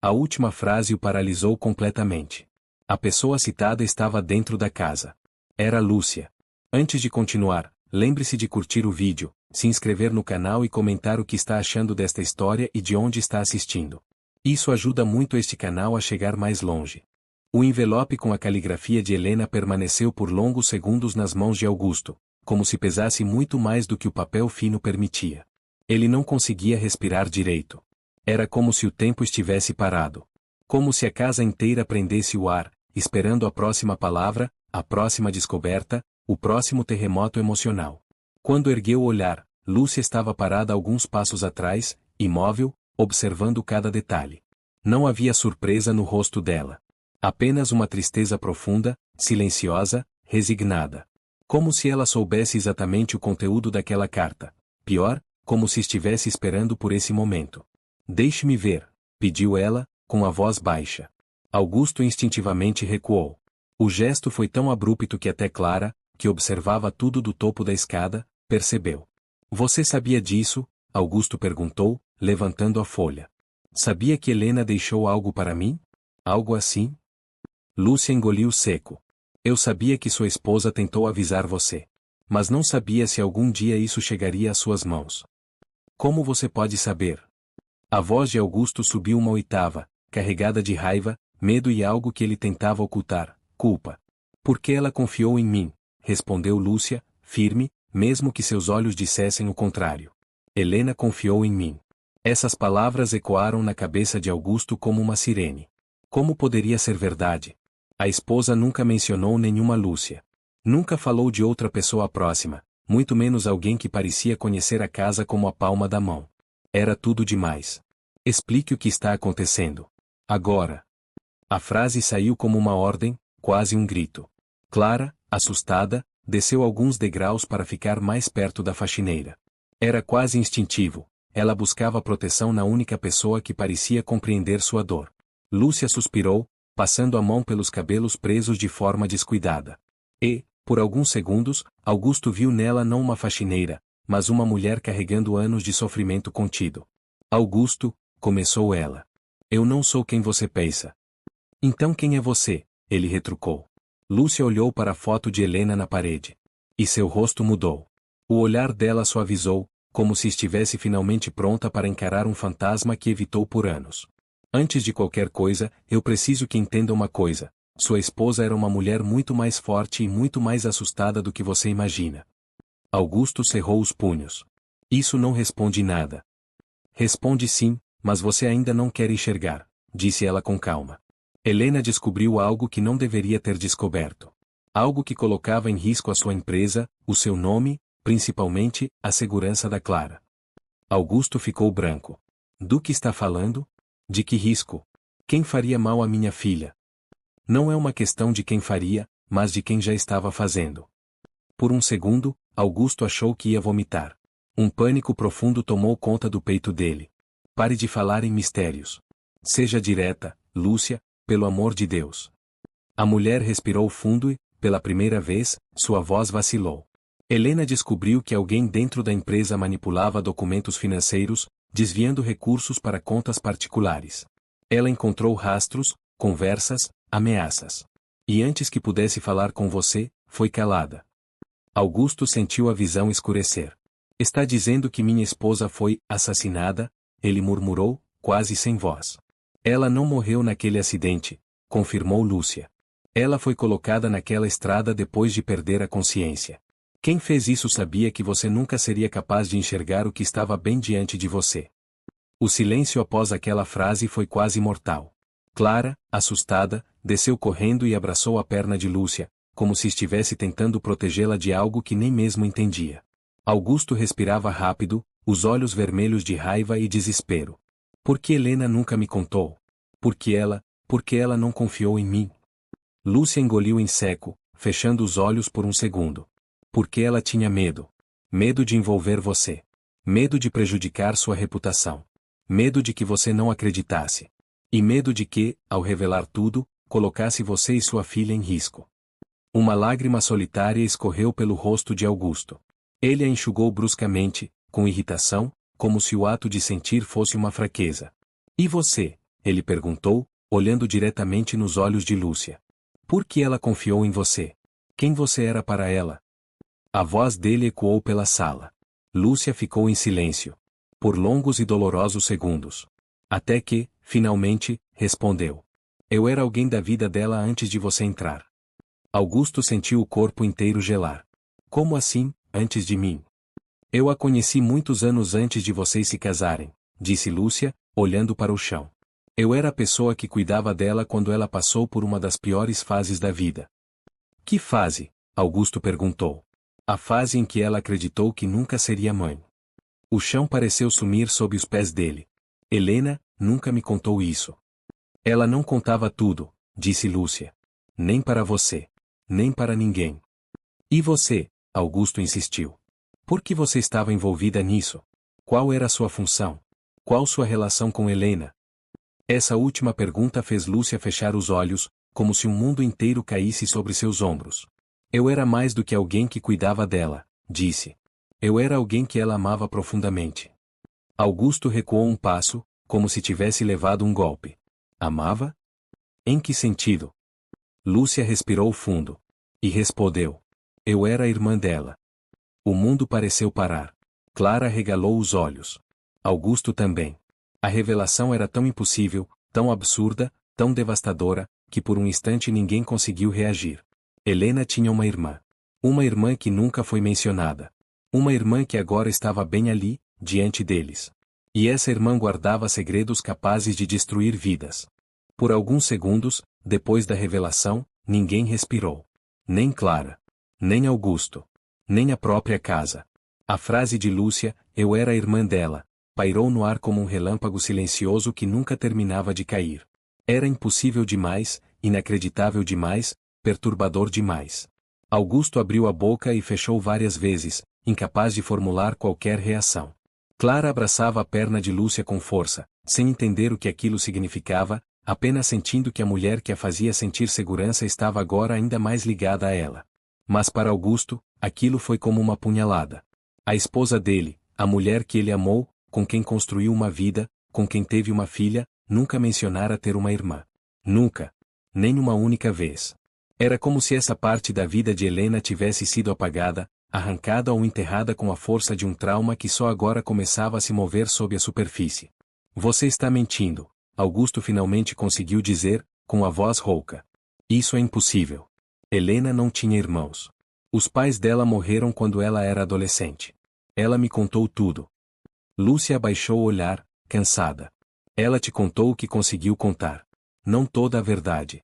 A última frase o paralisou completamente. A pessoa citada estava dentro da casa. Era Lúcia. Antes de continuar, lembre-se de curtir o vídeo, se inscrever no canal e comentar o que está achando desta história e de onde está assistindo. Isso ajuda muito este canal a chegar mais longe. O envelope com a caligrafia de Helena permaneceu por longos segundos nas mãos de Augusto, como se pesasse muito mais do que o papel fino permitia. Ele não conseguia respirar direito. Era como se o tempo estivesse parado. Como se a casa inteira prendesse o ar, esperando a próxima palavra, a próxima descoberta, o próximo terremoto emocional. Quando ergueu o olhar, Lúcia estava parada alguns passos atrás, imóvel, observando cada detalhe. Não havia surpresa no rosto dela. Apenas uma tristeza profunda, silenciosa, resignada. Como se ela soubesse exatamente o conteúdo daquela carta. Pior, como se estivesse esperando por esse momento. Deixe-me ver, pediu ela, com a voz baixa. Augusto instintivamente recuou. O gesto foi tão abrupto que até Clara, que observava tudo do topo da escada, percebeu. Você sabia disso? Augusto perguntou, levantando a folha. Sabia que Helena deixou algo para mim? Algo assim? Lúcia engoliu seco. Eu sabia que sua esposa tentou avisar você. Mas não sabia se algum dia isso chegaria às suas mãos. Como você pode saber? A voz de Augusto subiu uma oitava, carregada de raiva, medo e algo que ele tentava ocultar, culpa. Porque ela confiou em mim, respondeu Lúcia, firme, mesmo que seus olhos dissessem o contrário. Helena confiou em mim. Essas palavras ecoaram na cabeça de Augusto como uma sirene. Como poderia ser verdade? A esposa nunca mencionou nenhuma Lúcia. Nunca falou de outra pessoa próxima, muito menos alguém que parecia conhecer a casa como a palma da mão. Era tudo demais. Explique o que está acontecendo. Agora. A frase saiu como uma ordem, quase um grito. Clara, assustada, desceu alguns degraus para ficar mais perto da faxineira. Era quase instintivo. Ela buscava proteção na única pessoa que parecia compreender sua dor. Lúcia suspirou, passando a mão pelos cabelos presos de forma descuidada. E, por alguns segundos, Augusto viu nela não uma faxineira, mas uma mulher carregando anos de sofrimento contido. Augusto, começou ela. Eu não sou quem você pensa. Então quem é você? Ele retrucou. Lúcia olhou para a foto de Helena na parede. E seu rosto mudou. O olhar dela suavizou, como se estivesse finalmente pronta para encarar um fantasma que evitou por anos. Antes de qualquer coisa, eu preciso que entenda uma coisa. Sua esposa era uma mulher muito mais forte e muito mais assustada do que você imagina. Augusto cerrou os punhos. Isso não responde nada. Responde sim, mas você ainda não quer enxergar, disse ela com calma. Helena descobriu algo que não deveria ter descoberto. Algo que colocava em risco a sua empresa, o seu nome, principalmente, a segurança da Clara. Augusto ficou branco. Do que está falando? De que risco? Quem faria mal à minha filha? Não é uma questão de quem faria, mas de quem já estava fazendo. Por um segundo, Augusto achou que ia vomitar. Um pânico profundo tomou conta do peito dele. Pare de falar em mistérios. Seja direta, Lúcia, pelo amor de Deus. A mulher respirou fundo e, pela primeira vez, sua voz vacilou. Helena descobriu que alguém dentro da empresa manipulava documentos financeiros, desviando recursos para contas particulares. Ela encontrou rastros, conversas, ameaças. E antes que pudesse falar com você, foi calada. Augusto sentiu a visão escurecer. Está dizendo que minha esposa foi assassinada? Ele murmurou, quase sem voz. Ela não morreu naquele acidente, confirmou Lúcia. Ela foi colocada naquela estrada depois de perder a consciência. Quem fez isso sabia que você nunca seria capaz de enxergar o que estava bem diante de você. O silêncio após aquela frase foi quase mortal. Clara, assustada, desceu correndo e abraçou a perna de Lúcia, como se estivesse tentando protegê-la de algo que nem mesmo entendia. Augusto respirava rápido, os olhos vermelhos de raiva e desespero. Por que Helena nunca me contou? Por que ela não confiou em mim? Lúcia engoliu em seco, fechando os olhos por um segundo. Porque ela tinha medo. Medo de envolver você. Medo de prejudicar sua reputação. Medo de que você não acreditasse. E medo de que, ao revelar tudo, colocasse você e sua filha em risco. Uma lágrima solitária escorreu pelo rosto de Augusto. Ele a enxugou bruscamente, com irritação, como se o ato de sentir fosse uma fraqueza. E você? Ele perguntou, olhando diretamente nos olhos de Lúcia. Por que ela confiou em você? Quem você era para ela? A voz dele ecoou pela sala. Lúcia ficou em silêncio. Por longos e dolorosos segundos. Até que, finalmente, respondeu. Eu era alguém da vida dela antes de você entrar. Augusto sentiu o corpo inteiro gelar. Como assim, antes de mim? Eu a conheci muitos anos antes de vocês se casarem, disse Lúcia, olhando para o chão. Eu era a pessoa que cuidava dela quando ela passou por uma das piores fases da vida. Que fase? Augusto perguntou. A fase em que ela acreditou que nunca seria mãe. O chão pareceu sumir sob os pés dele. Helena nunca me contou isso. Ela não contava tudo, disse Lúcia. Nem para você. Nem para ninguém. E você? Augusto insistiu. Por que você estava envolvida nisso? Qual era a sua função? Qual sua relação com Helena? Essa última pergunta fez Lúcia fechar os olhos, como se um mundo inteiro caísse sobre seus ombros. Eu era mais do que alguém que cuidava dela, disse. Eu era alguém que ela amava profundamente. Augusto recuou um passo, como se tivesse levado um golpe. Amava? Em que sentido? Lúcia respirou fundo. E respondeu. Eu era a irmã dela. O mundo pareceu parar. Clara regalou os olhos. Augusto também. A revelação era tão impossível, tão absurda, tão devastadora, que por um instante ninguém conseguiu reagir. Helena tinha uma irmã. Uma irmã que nunca foi mencionada. Uma irmã que agora estava bem ali, diante deles. E essa irmã guardava segredos capazes de destruir vidas. Por alguns segundos, depois da revelação, ninguém respirou. Nem Clara. Nem Augusto. Nem a própria casa. A frase de Lúcia, eu era a irmã dela, pairou no ar como um relâmpago silencioso que nunca terminava de cair. Era impossível demais, inacreditável demais, perturbador demais. Augusto abriu a boca e fechou várias vezes, incapaz de formular qualquer reação. Clara abraçava a perna de Lúcia com força, sem entender o que aquilo significava, apenas sentindo que a mulher que a fazia sentir segurança estava agora ainda mais ligada a ela. Mas para Augusto, aquilo foi como uma punhalada. A esposa dele, a mulher que ele amou, com quem construiu uma vida, com quem teve uma filha, nunca mencionara ter uma irmã. Nunca. Nem uma única vez. Era como se essa parte da vida de Helena tivesse sido apagada, arrancada ou enterrada com a força de um trauma que só agora começava a se mover sob a superfície. Você está mentindo, Augusto finalmente conseguiu dizer, com a voz rouca. Isso é impossível. Helena não tinha irmãos. Os pais dela morreram quando ela era adolescente. Ela me contou tudo. Lúcia abaixou o olhar, cansada. Ela te contou o que conseguiu contar. Não toda a verdade.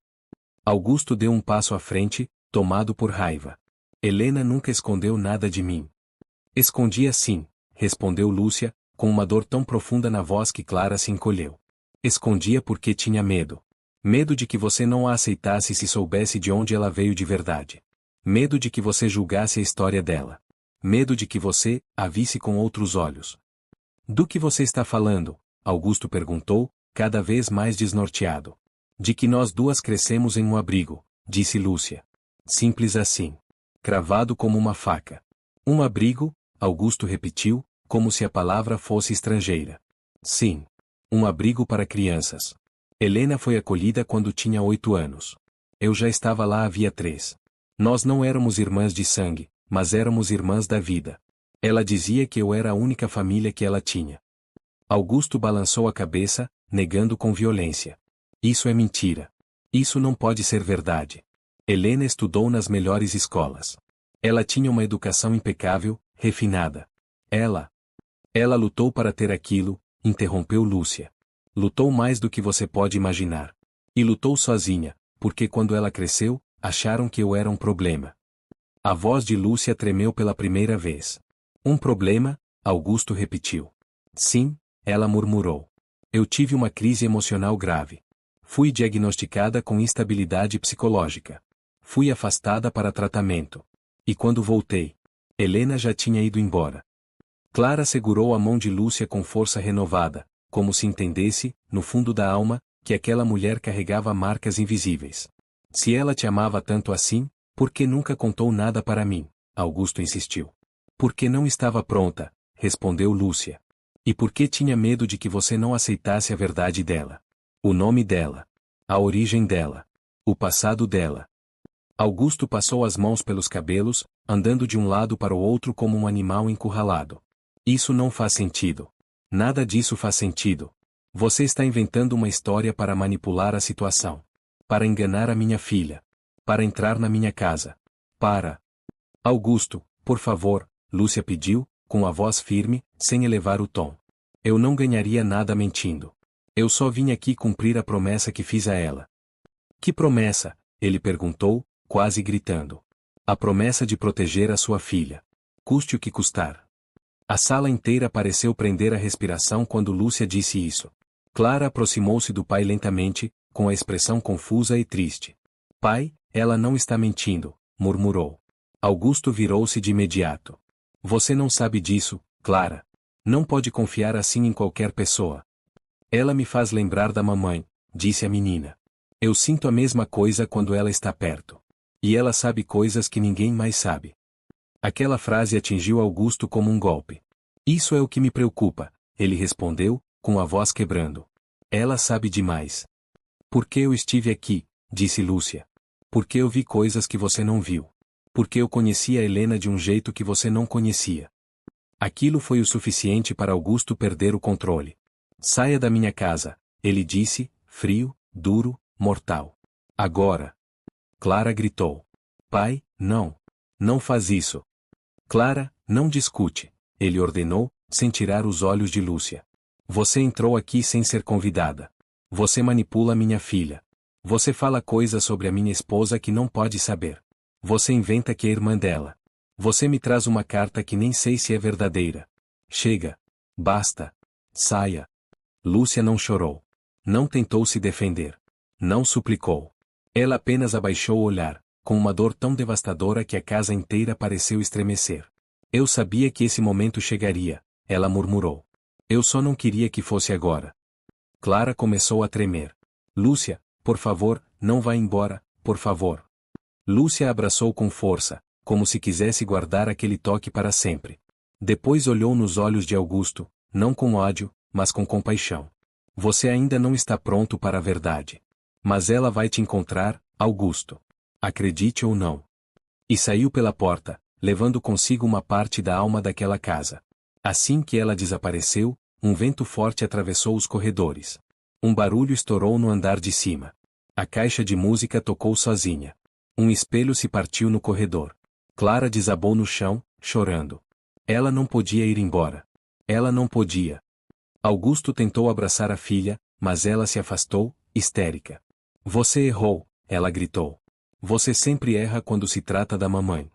Augusto deu um passo à frente, tomado por raiva. Helena nunca escondeu nada de mim. Escondia sim, respondeu Lúcia, com uma dor tão profunda na voz que Clara se encolheu. Escondia porque tinha medo. Medo de que você não a aceitasse se soubesse de onde ela veio de verdade. Medo de que você julgasse a história dela. Medo de que você a visse com outros olhos. Do que você está falando? Augusto perguntou, cada vez mais desnorteado. De que nós duas crescemos em um abrigo, disse Lúcia. Simples assim. Cravado como uma faca. Um abrigo? Augusto repetiu, como se a palavra fosse estrangeira. Sim. Um abrigo para crianças. Helena foi acolhida quando tinha 8 anos. Eu já estava lá havia 3. Nós não éramos irmãs de sangue, mas éramos irmãs da vida. Ela dizia que eu era a única família que ela tinha. Augusto balançou a cabeça, negando com violência. Isso é mentira. Isso não pode ser verdade. Helena estudou nas melhores escolas. Ela tinha uma educação impecável, refinada. Ela lutou para ter aquilo, interrompeu Lúcia. Lutou mais do que você pode imaginar. E lutou sozinha, porque quando ela cresceu, acharam que eu era um problema. A voz de Lúcia tremeu pela primeira vez. Um problema? Augusto repetiu. Sim, ela murmurou. Eu tive uma crise emocional grave. Fui diagnosticada com instabilidade psicológica. Fui afastada para tratamento. E quando voltei, Helena já tinha ido embora. Clara segurou a mão de Lúcia com força renovada, como se entendesse, no fundo da alma, que aquela mulher carregava marcas invisíveis. Se ela te amava tanto assim, por que nunca contou nada para mim? Augusto insistiu. Porque não estava pronta, respondeu Lúcia. E porque tinha medo de que você não aceitasse a verdade dela. O nome dela. A origem dela. O passado dela. Augusto passou as mãos pelos cabelos, andando de um lado para o outro como um animal encurralado. Isso não faz sentido. Nada disso faz sentido. Você está inventando uma história para manipular a situação. Para enganar a minha filha. Para entrar na minha casa. Para. Augusto, por favor, Lúcia pediu, com a voz firme, sem elevar o tom. Eu não ganharia nada mentindo. Eu só vim aqui cumprir a promessa que fiz a ela. Que promessa? Ele perguntou, quase gritando. A promessa de proteger a sua filha. Custe o que custar. A sala inteira pareceu prender a respiração quando Lúcia disse isso. Clara aproximou-se do pai lentamente, com a expressão confusa e triste. Pai, ela não está mentindo, murmurou. Augusto virou-se de imediato. Você não sabe disso, Clara. Não pode confiar assim em qualquer pessoa. Ela me faz lembrar da mamãe, disse a menina. Eu sinto a mesma coisa quando ela está perto. E ela sabe coisas que ninguém mais sabe. Aquela frase atingiu Augusto como um golpe. Isso é o que me preocupa, ele respondeu, com a voz quebrando. Ela sabe demais. Porque eu estive aqui, disse Lúcia. Porque eu vi coisas que você não viu. Porque eu conhecia a Helena de um jeito que você não conhecia. Aquilo foi o suficiente para Augusto perder o controle. Saia da minha casa, ele disse, frio, duro, mortal. Agora. Clara gritou. Pai, não. Não faz isso. Clara, não discute, ele ordenou, sem tirar os olhos de Lúcia. Você entrou aqui sem ser convidada. Você manipula minha filha. Você fala coisas sobre a minha esposa que não pode saber. Você inventa que é irmã dela. Você me traz uma carta que nem sei se é verdadeira. Chega. Basta. Saia. Lúcia não chorou. Não tentou se defender. Não suplicou. Ela apenas abaixou o olhar, com uma dor tão devastadora que a casa inteira pareceu estremecer. Eu sabia que esse momento chegaria, ela murmurou. Eu só não queria que fosse agora. Clara começou a tremer. Lúcia, por favor, não vá embora, por favor. Lúcia a abraçou com força, como se quisesse guardar aquele toque para sempre. Depois olhou nos olhos de Augusto, não com ódio, mas com compaixão. Você ainda não está pronto para a verdade. Mas ela vai te encontrar, Augusto. Acredite ou não. E saiu pela porta, levando consigo uma parte da alma daquela casa. Assim que ela desapareceu, um vento forte atravessou os corredores. Um barulho estourou no andar de cima. A caixa de música tocou sozinha. Um espelho se partiu no corredor. Clara desabou no chão, chorando. Ela não podia ir embora. Ela não podia. Augusto tentou abraçar a filha, mas ela se afastou, histérica. Você errou, ela gritou. Você sempre erra quando se trata da mamãe.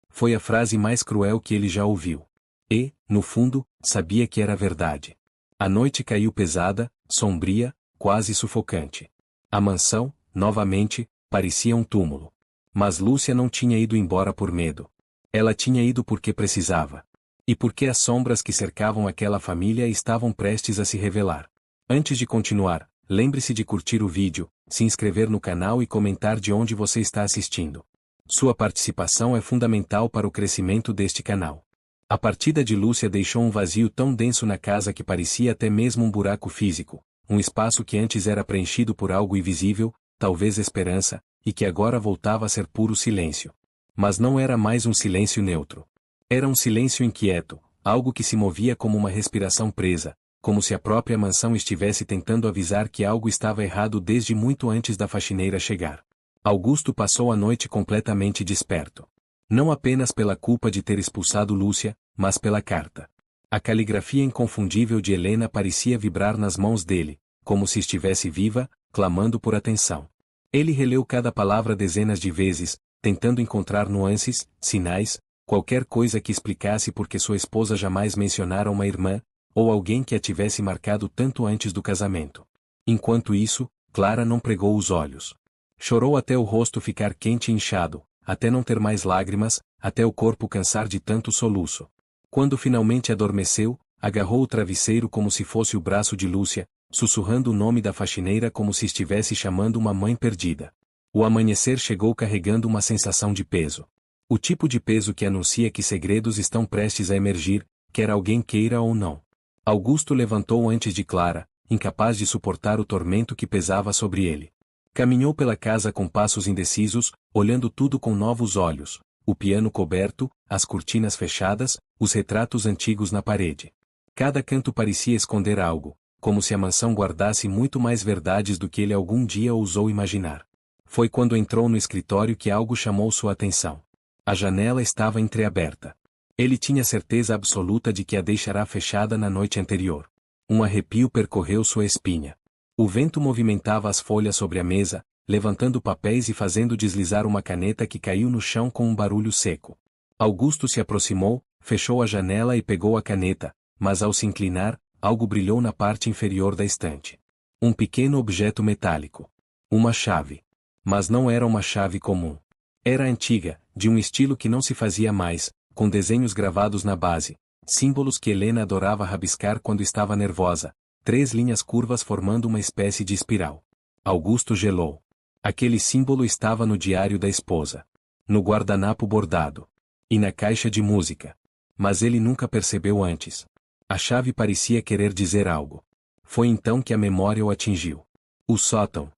Foi a frase mais cruel que ele já ouviu. E, no fundo, sabia que era verdade. A noite caiu pesada, sombria, quase sufocante. A mansão, novamente, parecia um túmulo. Mas Lúcia não tinha ido embora por medo. Ela tinha ido porque precisava. E porque as sombras que cercavam aquela família estavam prestes a se revelar. Antes de continuar, lembre-se de curtir o vídeo, se inscrever no canal e comentar de onde você está assistindo. Sua participação é fundamental para o crescimento deste canal. A partida de Lúcia deixou um vazio tão denso na casa que parecia até mesmo um buraco físico, um espaço que antes era preenchido por algo invisível, talvez esperança, e que agora voltava a ser puro silêncio. Mas não era mais um silêncio neutro. Era um silêncio inquieto, algo que se movia como uma respiração presa, como se a própria mansão estivesse tentando avisar que algo estava errado desde muito antes da faxineira chegar. Augusto passou a noite completamente desperto. Não apenas pela culpa de ter expulsado Lúcia, mas pela carta. A caligrafia inconfundível de Helena parecia vibrar nas mãos dele, como se estivesse viva, clamando por atenção. Ele releu cada palavra dezenas de vezes, tentando encontrar nuances, sinais, qualquer coisa que explicasse por que sua esposa jamais mencionara uma irmã, ou alguém que a tivesse marcado tanto antes do casamento. Enquanto isso, Clara não pregou os olhos. Chorou até o rosto ficar quente e inchado, até não ter mais lágrimas, até o corpo cansar de tanto soluço. Quando finalmente adormeceu, agarrou o travesseiro como se fosse o braço de Lúcia, sussurrando o nome da faxineira como se estivesse chamando uma mãe perdida. O amanhecer chegou carregando uma sensação de peso. O tipo de peso que anuncia que segredos estão prestes a emergir, quer alguém queira ou não. Augusto levantou antes de Clara, incapaz de suportar o tormento que pesava sobre ele. Caminhou pela casa com passos indecisos, olhando tudo com novos olhos, o piano coberto, as cortinas fechadas, os retratos antigos na parede. Cada canto parecia esconder algo, como se a mansão guardasse muito mais verdades do que ele algum dia ousou imaginar. Foi quando entrou no escritório que algo chamou sua atenção. A janela estava entreaberta. Ele tinha certeza absoluta de que a deixara fechada na noite anterior. Um arrepio percorreu sua espinha. O vento movimentava as folhas sobre a mesa, levantando papéis e fazendo deslizar uma caneta que caiu no chão com um barulho seco. Augusto se aproximou, fechou a janela e pegou a caneta, mas ao se inclinar, algo brilhou na parte inferior da estante. Um pequeno objeto metálico. Uma chave. Mas não era uma chave comum. Era antiga, de um estilo que não se fazia mais, com desenhos gravados na base, símbolos que Helena adorava rabiscar quando estava nervosa, 3 linhas curvas formando uma espécie de espiral. Augusto gelou. Aquele símbolo estava no diário da esposa, no guardanapo bordado e na caixa de música. Mas ele nunca percebeu antes. A chave parecia querer dizer algo. Foi então que a memória o atingiu. O sótão.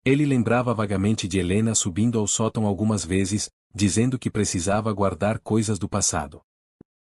Ele lembrava vagamente de Helena subindo ao sótão algumas vezes, dizendo que precisava guardar coisas do passado.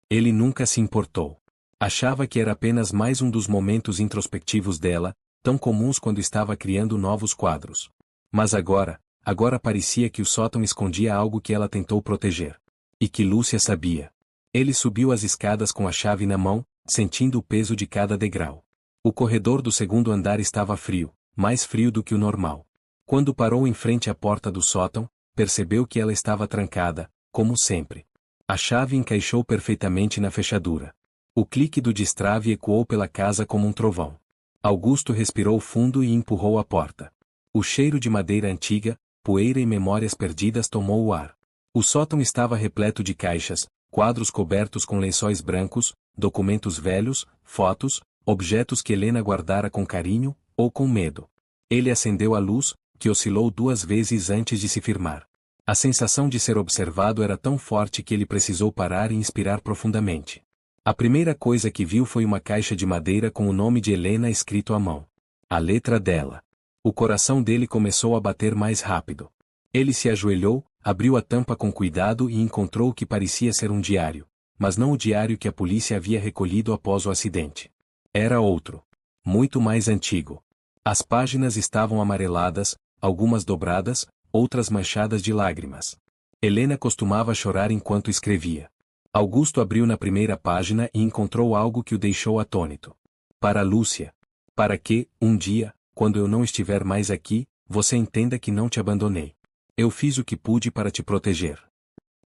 Ele nunca se importou. Achava que era apenas mais um dos momentos introspectivos dela, tão comuns quando estava criando novos quadros. Mas agora parecia que o sótão escondia algo que ela tentou proteger. E que Lúcia sabia. Ele subiu as escadas com a chave na mão, sentindo o peso de cada degrau. O corredor do segundo andar estava frio, mais frio do que o normal. Quando parou em frente à porta do sótão, percebeu que ela estava trancada, como sempre. A chave encaixou perfeitamente na fechadura. O clique do destrave ecoou pela casa como um trovão. Augusto respirou fundo e empurrou a porta. O cheiro de madeira antiga, poeira e memórias perdidas tomou o ar. O sótão estava repleto de caixas, quadros cobertos com lençóis brancos, documentos velhos, fotos, objetos que Helena guardara com carinho, ou com medo. Ele acendeu a luz, que oscilou 2 vezes antes de se firmar. A sensação de ser observado era tão forte que ele precisou parar e inspirar profundamente. A primeira coisa que viu foi uma caixa de madeira com o nome de Helena escrito à mão. A letra dela. O coração dele começou a bater mais rápido. Ele se ajoelhou, abriu a tampa com cuidado e encontrou o que parecia ser um diário, mas não o diário que a polícia havia recolhido após o acidente. Era outro. Muito mais antigo. As páginas estavam amareladas, algumas dobradas, outras manchadas de lágrimas. Helena costumava chorar enquanto escrevia. Augusto abriu na primeira página e encontrou algo que o deixou atônito. Para Lúcia. Para que, um dia, quando eu não estiver mais aqui, você entenda que não te abandonei. Eu fiz o que pude para te proteger.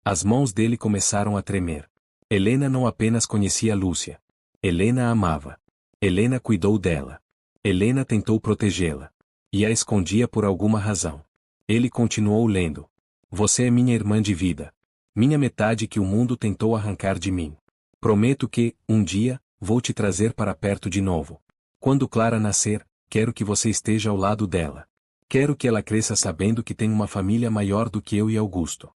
As mãos dele começaram a tremer. Helena não apenas conhecia Lúcia. Helena a amava. Helena cuidou dela. Helena tentou protegê-la. E a escondia por alguma razão. Ele continuou lendo. Você é minha irmã de vida. Minha metade que o mundo tentou arrancar de mim. Prometo que, um dia, vou te trazer para perto de novo. Quando Clara nascer, quero que você esteja ao lado dela. Quero que ela cresça sabendo que tem uma família maior do que eu e Augusto.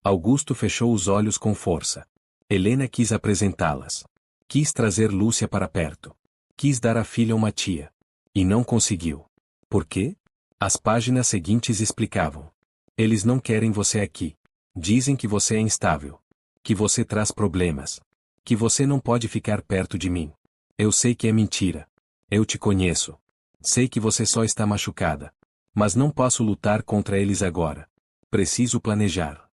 Augusto fechou os olhos com força. Helena quis apresentá-las. Quis trazer Lúcia para perto. Quis dar a filha uma tia. E não conseguiu. Por quê? As páginas seguintes explicavam. Eles não querem você aqui. Dizem que você é instável. Que você traz problemas. Que você não pode ficar perto de mim. Eu sei que é mentira. Eu te conheço. Sei que você só está machucada. Mas não posso lutar contra eles agora. Preciso planejar.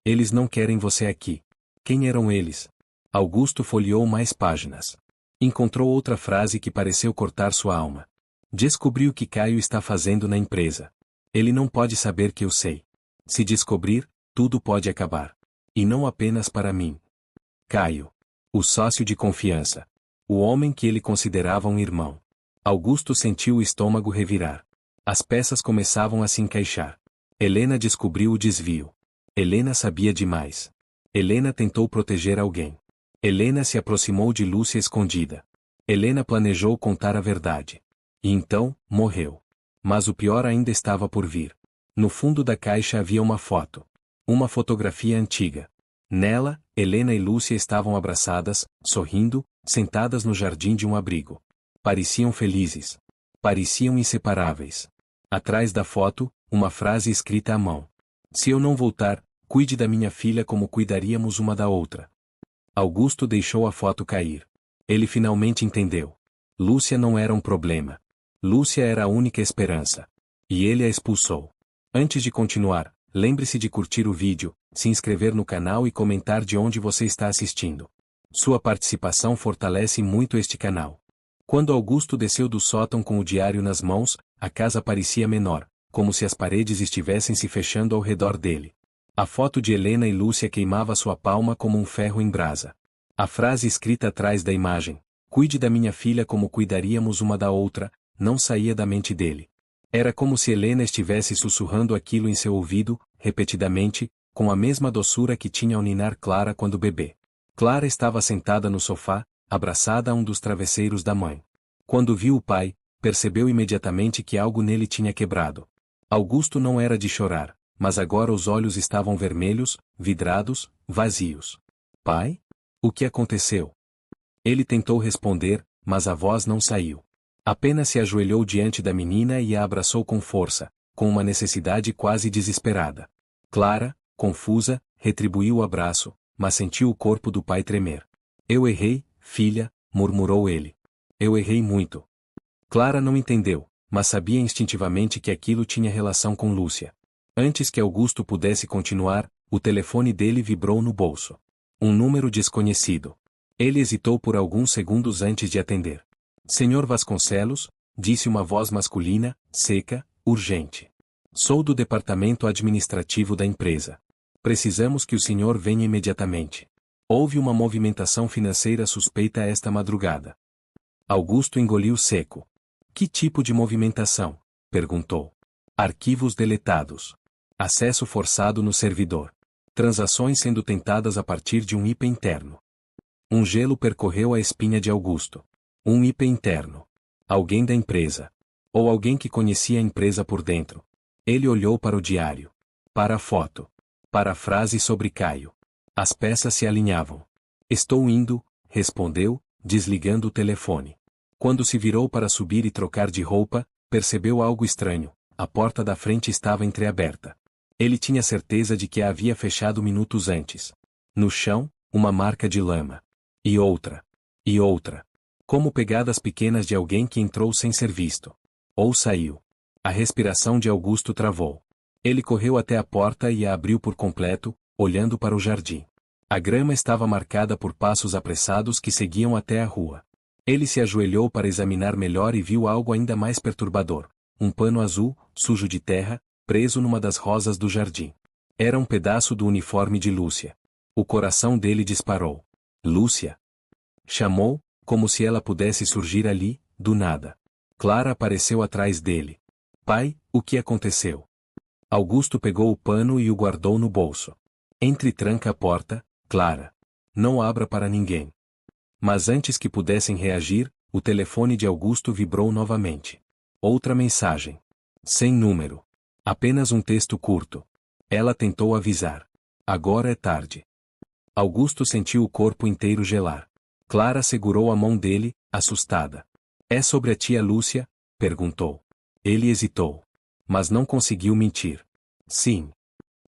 Eles não querem você aqui. Quem eram eles? Augusto folheou mais páginas. Encontrou outra frase que pareceu cortar sua alma. Descobri o que Caio está fazendo na empresa. Ele não pode saber que eu sei. Se descobrir, tudo pode acabar. E não apenas para mim. Caio. O sócio de confiança. O homem que ele considerava um irmão. Augusto sentiu o estômago revirar. As peças começavam a se encaixar. Helena descobriu o desvio. Helena sabia demais. Helena tentou proteger alguém. Helena se aproximou de Lúcia escondida. Helena planejou contar a verdade. E então, morreu. Mas o pior ainda estava por vir. No fundo da caixa havia uma foto. Uma fotografia antiga. Nela, Helena e Lúcia estavam abraçadas, sorrindo, sentadas no jardim de um abrigo. Pareciam felizes. Pareciam inseparáveis. Atrás da foto, uma frase escrita à mão. Se eu não voltar, cuide da minha filha como cuidaríamos uma da outra. Augusto deixou a foto cair. Ele finalmente entendeu. Lúcia não era um problema. Lúcia era a única esperança. E ele a expulsou. Antes de continuar, lembre-se de curtir o vídeo, se inscrever no canal e comentar de onde você está assistindo. Sua participação fortalece muito este canal. Quando Augusto desceu do sótão com o diário nas mãos, a casa parecia menor, como se as paredes estivessem se fechando ao redor dele. A foto de Helena e Lúcia queimava sua palma como um ferro em brasa. A frase escrita atrás da imagem, cuide da minha filha como cuidaríamos uma da outra, não saía da mente dele. Era como se Helena estivesse sussurrando aquilo em seu ouvido, repetidamente, com a mesma doçura que tinha ao ninar Clara quando bebê. Clara estava sentada no sofá, abraçada a um dos travesseiros da mãe. Quando viu o pai, percebeu imediatamente que algo nele tinha quebrado. Augusto não era de chorar, mas agora os olhos estavam vermelhos, vidrados, vazios. Pai? O que aconteceu? Ele tentou responder, mas a voz não saiu. Apenas se ajoelhou diante da menina e a abraçou com força, com uma necessidade quase desesperada. Clara, confusa, retribuiu o abraço, mas sentiu o corpo do pai tremer. Eu errei, filha, murmurou ele. Eu errei muito. Clara não entendeu, mas sabia instintivamente que aquilo tinha relação com Lúcia. Antes que Augusto pudesse continuar, o telefone dele vibrou no bolso. Um número desconhecido. Ele hesitou por alguns segundos antes de atender. Senhor Vasconcelos, disse uma voz masculina, seca, urgente. Sou do departamento administrativo da empresa. Precisamos que o senhor venha imediatamente. Houve uma movimentação financeira suspeita esta madrugada. Augusto engoliu seco. Que tipo de movimentação? Perguntou. Arquivos deletados. Acesso forçado no servidor. Transações sendo tentadas a partir de um IP interno. Um gelo percorreu a espinha de Augusto. Um IP interno. Alguém da empresa. Ou alguém que conhecia a empresa por dentro. Ele olhou para o diário. Para a foto. Para a frase sobre Caio. As peças se alinhavam. Estou indo, respondeu, desligando o telefone. Quando se virou para subir e trocar de roupa, percebeu algo estranho. A porta da frente estava entreaberta. Ele tinha certeza de que a havia fechado minutos antes. No chão, uma marca de lama. E outra. E outra. Como pegadas pequenas de alguém que entrou sem ser visto. Ou saiu. A respiração de Augusto travou. Ele correu até a porta e a abriu por completo, olhando para o jardim. A grama estava marcada por passos apressados que seguiam até a rua. Ele se ajoelhou para examinar melhor e viu algo ainda mais perturbador. Um pano azul, sujo de terra, preso numa das rosas do jardim. Era um pedaço do uniforme de Lúcia. O coração dele disparou. Lúcia! Chamou, como se ela pudesse surgir ali, do nada. Clara apareceu atrás dele. Pai, o que aconteceu? Augusto pegou o pano e o guardou no bolso. Entre e tranca a porta, Clara. Não abra para ninguém. Mas antes que pudessem reagir, o telefone de Augusto vibrou novamente. Outra mensagem. Sem número. Apenas um texto curto. Ela tentou avisar. Agora é tarde. Augusto sentiu o corpo inteiro gelar. Clara segurou a mão dele, assustada. É sobre a tia Lúcia? Perguntou. Ele hesitou. Mas não conseguiu mentir. Sim.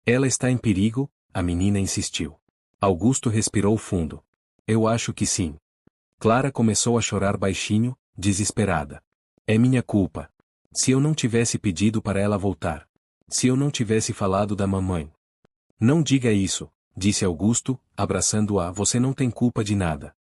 Ela está em perigo? A menina insistiu. Augusto respirou fundo. Eu acho que sim. Clara começou a chorar baixinho, desesperada. É minha culpa. Se eu não tivesse pedido para ela voltar. Se eu não tivesse falado da mamãe. Não diga isso, disse Augusto, abraçando-a. Você não tem culpa de nada.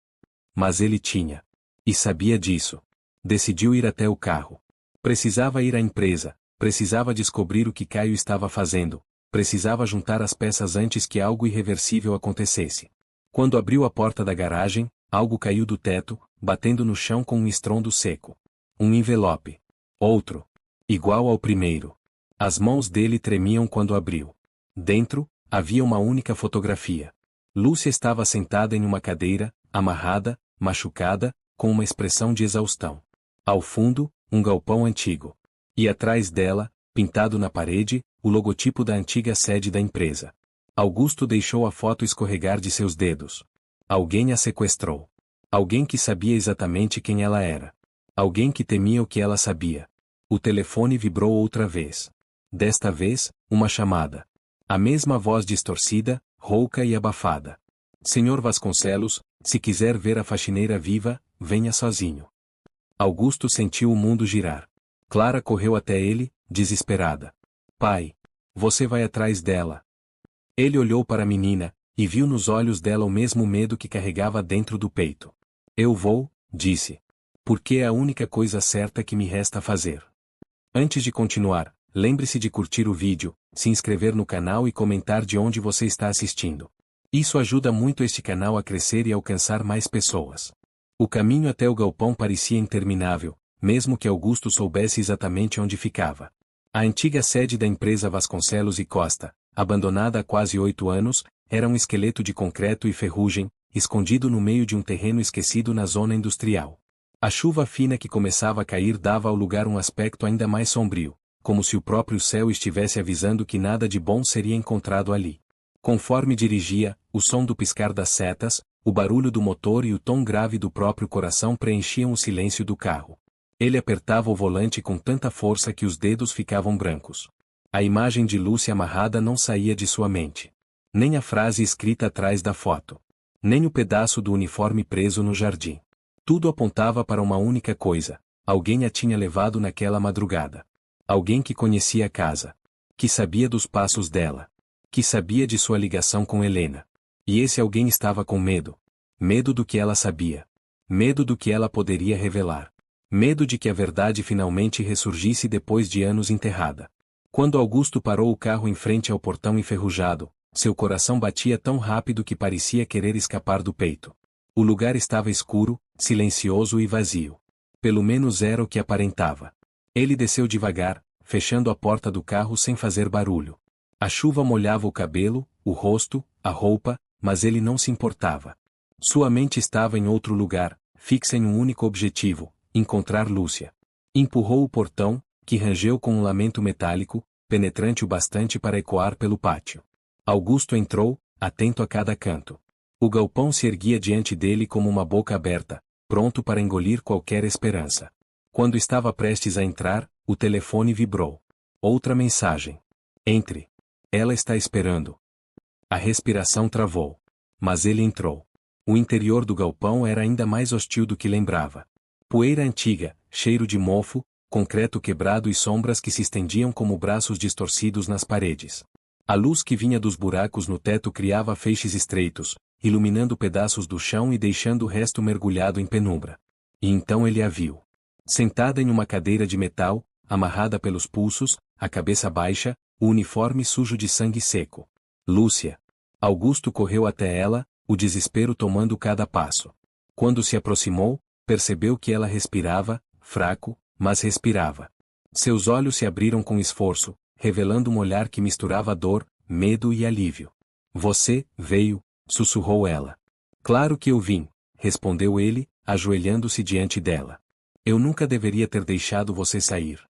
Mas ele tinha. E sabia disso. Decidiu ir até o carro. Precisava ir à empresa, precisava descobrir o que Caio estava fazendo, precisava juntar as peças antes que algo irreversível acontecesse. Quando abriu a porta da garagem, algo caiu do teto, batendo no chão com um estrondo seco. Um envelope. Outro. Igual ao primeiro. As mãos dele tremiam quando abriu. Dentro, havia uma única fotografia. Lúcia estava sentada em uma cadeira, amarrada, machucada, com uma expressão de exaustão. Ao fundo, um galpão antigo. E atrás dela, pintado na parede, o logotipo da antiga sede da empresa. Augusto deixou a foto escorregar de seus dedos. Alguém a sequestrou. Alguém que sabia exatamente quem ela era. Alguém que temia o que ela sabia. O telefone vibrou outra vez. Desta vez, uma chamada. A mesma voz distorcida, rouca e abafada. Senhor Vasconcelos, se quiser ver a faxineira viva, venha sozinho. Augusto sentiu o mundo girar. Clara correu até ele, desesperada. Pai! Você vai atrás dela. Ele olhou para a menina, e viu nos olhos dela o mesmo medo que carregava dentro do peito. Eu vou, disse. Porque é a única coisa certa que me resta fazer. Antes de continuar, lembre-se de curtir o vídeo, se inscrever no canal e comentar de onde você está assistindo. Isso ajuda muito este canal a crescer e alcançar mais pessoas. O caminho até o galpão parecia interminável, mesmo que Augusto soubesse exatamente onde ficava. A antiga sede da empresa Vasconcelos e Costa, abandonada há quase 8 anos, era um esqueleto de concreto e ferrugem, escondido no meio de um terreno esquecido na zona industrial. A chuva fina que começava a cair dava ao lugar um aspecto ainda mais sombrio, como se o próprio céu estivesse avisando que nada de bom seria encontrado ali. Conforme dirigia, o som do piscar das setas, o barulho do motor e o tom grave do próprio coração preenchiam o silêncio do carro. Ele apertava o volante com tanta força que os dedos ficavam brancos. A imagem de Lúcia amarrada não saía de sua mente. Nem a frase escrita atrás da foto. Nem o pedaço do uniforme preso no jardim. Tudo apontava para uma única coisa: alguém a tinha levado naquela madrugada. Alguém que conhecia a casa. Que sabia dos passos dela. Que sabia de sua ligação com Helena. E esse alguém estava com medo. Medo do que ela sabia. Medo do que ela poderia revelar. Medo de que a verdade finalmente ressurgisse depois de anos enterrada. Quando Augusto parou o carro em frente ao portão enferrujado, seu coração batia tão rápido que parecia querer escapar do peito. O lugar estava escuro, silencioso e vazio. Pelo menos era o que aparentava. Ele desceu devagar, fechando a porta do carro sem fazer barulho. A chuva molhava o cabelo, o rosto, a roupa, mas ele não se importava. Sua mente estava em outro lugar, fixa em um único objetivo: encontrar Lúcia. Empurrou o portão, que rangeu com um lamento metálico, penetrante o bastante para ecoar pelo pátio. Augusto entrou, atento a cada canto. O galpão se erguia diante dele como uma boca aberta, pronto para engolir qualquer esperança. Quando estava prestes a entrar, o telefone vibrou. Outra mensagem. Entre. Ela está esperando. A respiração travou. Mas ele entrou. O interior do galpão era ainda mais hostil do que lembrava. Poeira antiga, cheiro de mofo, concreto quebrado e sombras que se estendiam como braços distorcidos nas paredes. A luz que vinha dos buracos no teto criava feixes estreitos, iluminando pedaços do chão e deixando o resto mergulhado em penumbra. E então ele a viu. Sentada em uma cadeira de metal, amarrada pelos pulsos, a cabeça baixa, o uniforme sujo de sangue seco. Lúcia. Augusto correu até ela, o desespero tomando cada passo. Quando se aproximou, percebeu que ela respirava, fraco, mas respirava. Seus olhos se abriram com esforço, revelando um olhar que misturava dor, medo e alívio. Você veio, sussurrou ela. Claro que eu vim, respondeu ele, ajoelhando-se diante dela. Eu nunca deveria ter deixado você sair.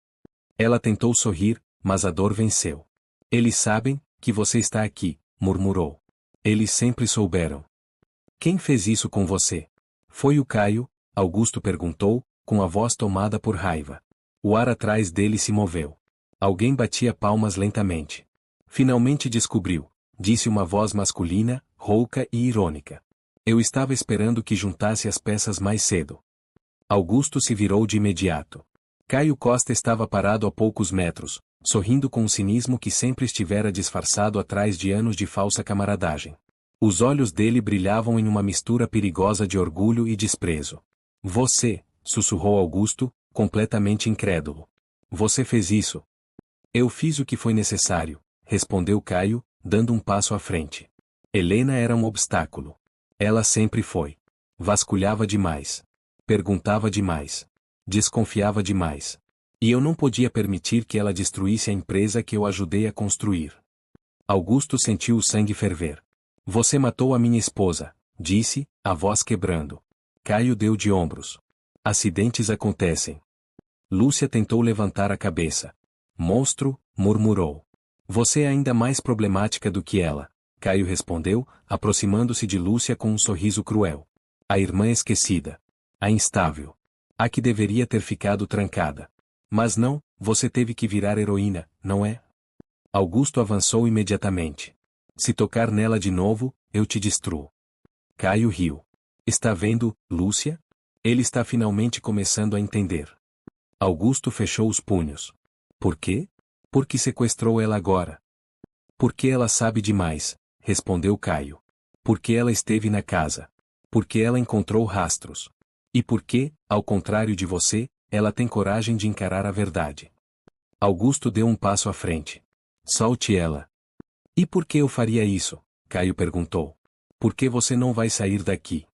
Ela tentou sorrir, mas a dor venceu. Eles sabem que você está aqui, murmurou. Eles sempre souberam. Quem fez isso com você? Foi o Caio? Augusto perguntou, com a voz tomada por raiva. O ar atrás dele se moveu. Alguém batia palmas lentamente. Finalmente descobriu, disse uma voz masculina, rouca e irônica. Eu estava esperando que juntasse as peças mais cedo. Augusto se virou de imediato. Caio Costa estava parado a poucos metros, sorrindo com um cinismo que sempre estivera disfarçado atrás de anos de falsa camaradagem. Os olhos dele brilhavam em uma mistura perigosa de orgulho e desprezo. Você, sussurrou Augusto, completamente incrédulo. Você fez isso. Eu fiz o que foi necessário, respondeu Caio, dando um passo à frente. Helena era um obstáculo. Ela sempre foi. Vasculhava demais. Perguntava demais. Desconfiava demais. E eu não podia permitir que ela destruísse a empresa que eu ajudei a construir. Augusto sentiu o sangue ferver. Você matou a minha esposa, disse, a voz quebrando. Caio deu de ombros. Acidentes acontecem. Lúcia tentou levantar a cabeça. Monstro, murmurou. Você é ainda mais problemática do que ela, Caio respondeu, aproximando-se de Lúcia com um sorriso cruel. A irmã esquecida. A instável. A que deveria ter ficado trancada. Mas não, você teve que virar heroína, não é? Augusto avançou imediatamente. Se tocar nela de novo, eu te destruo. Caio riu. Está vendo, Lúcia? Ele está finalmente começando a entender. Augusto fechou os punhos. Por quê? Porque sequestrou ela agora. Porque ela sabe demais, respondeu Caio. Porque ela esteve na casa. Porque ela encontrou rastros. E porque, ao contrário de você, ela tem coragem de encarar a verdade. Augusto deu um passo à frente. Solte ela. E por que eu faria isso? Caio perguntou. Por que você não vai sair daqui?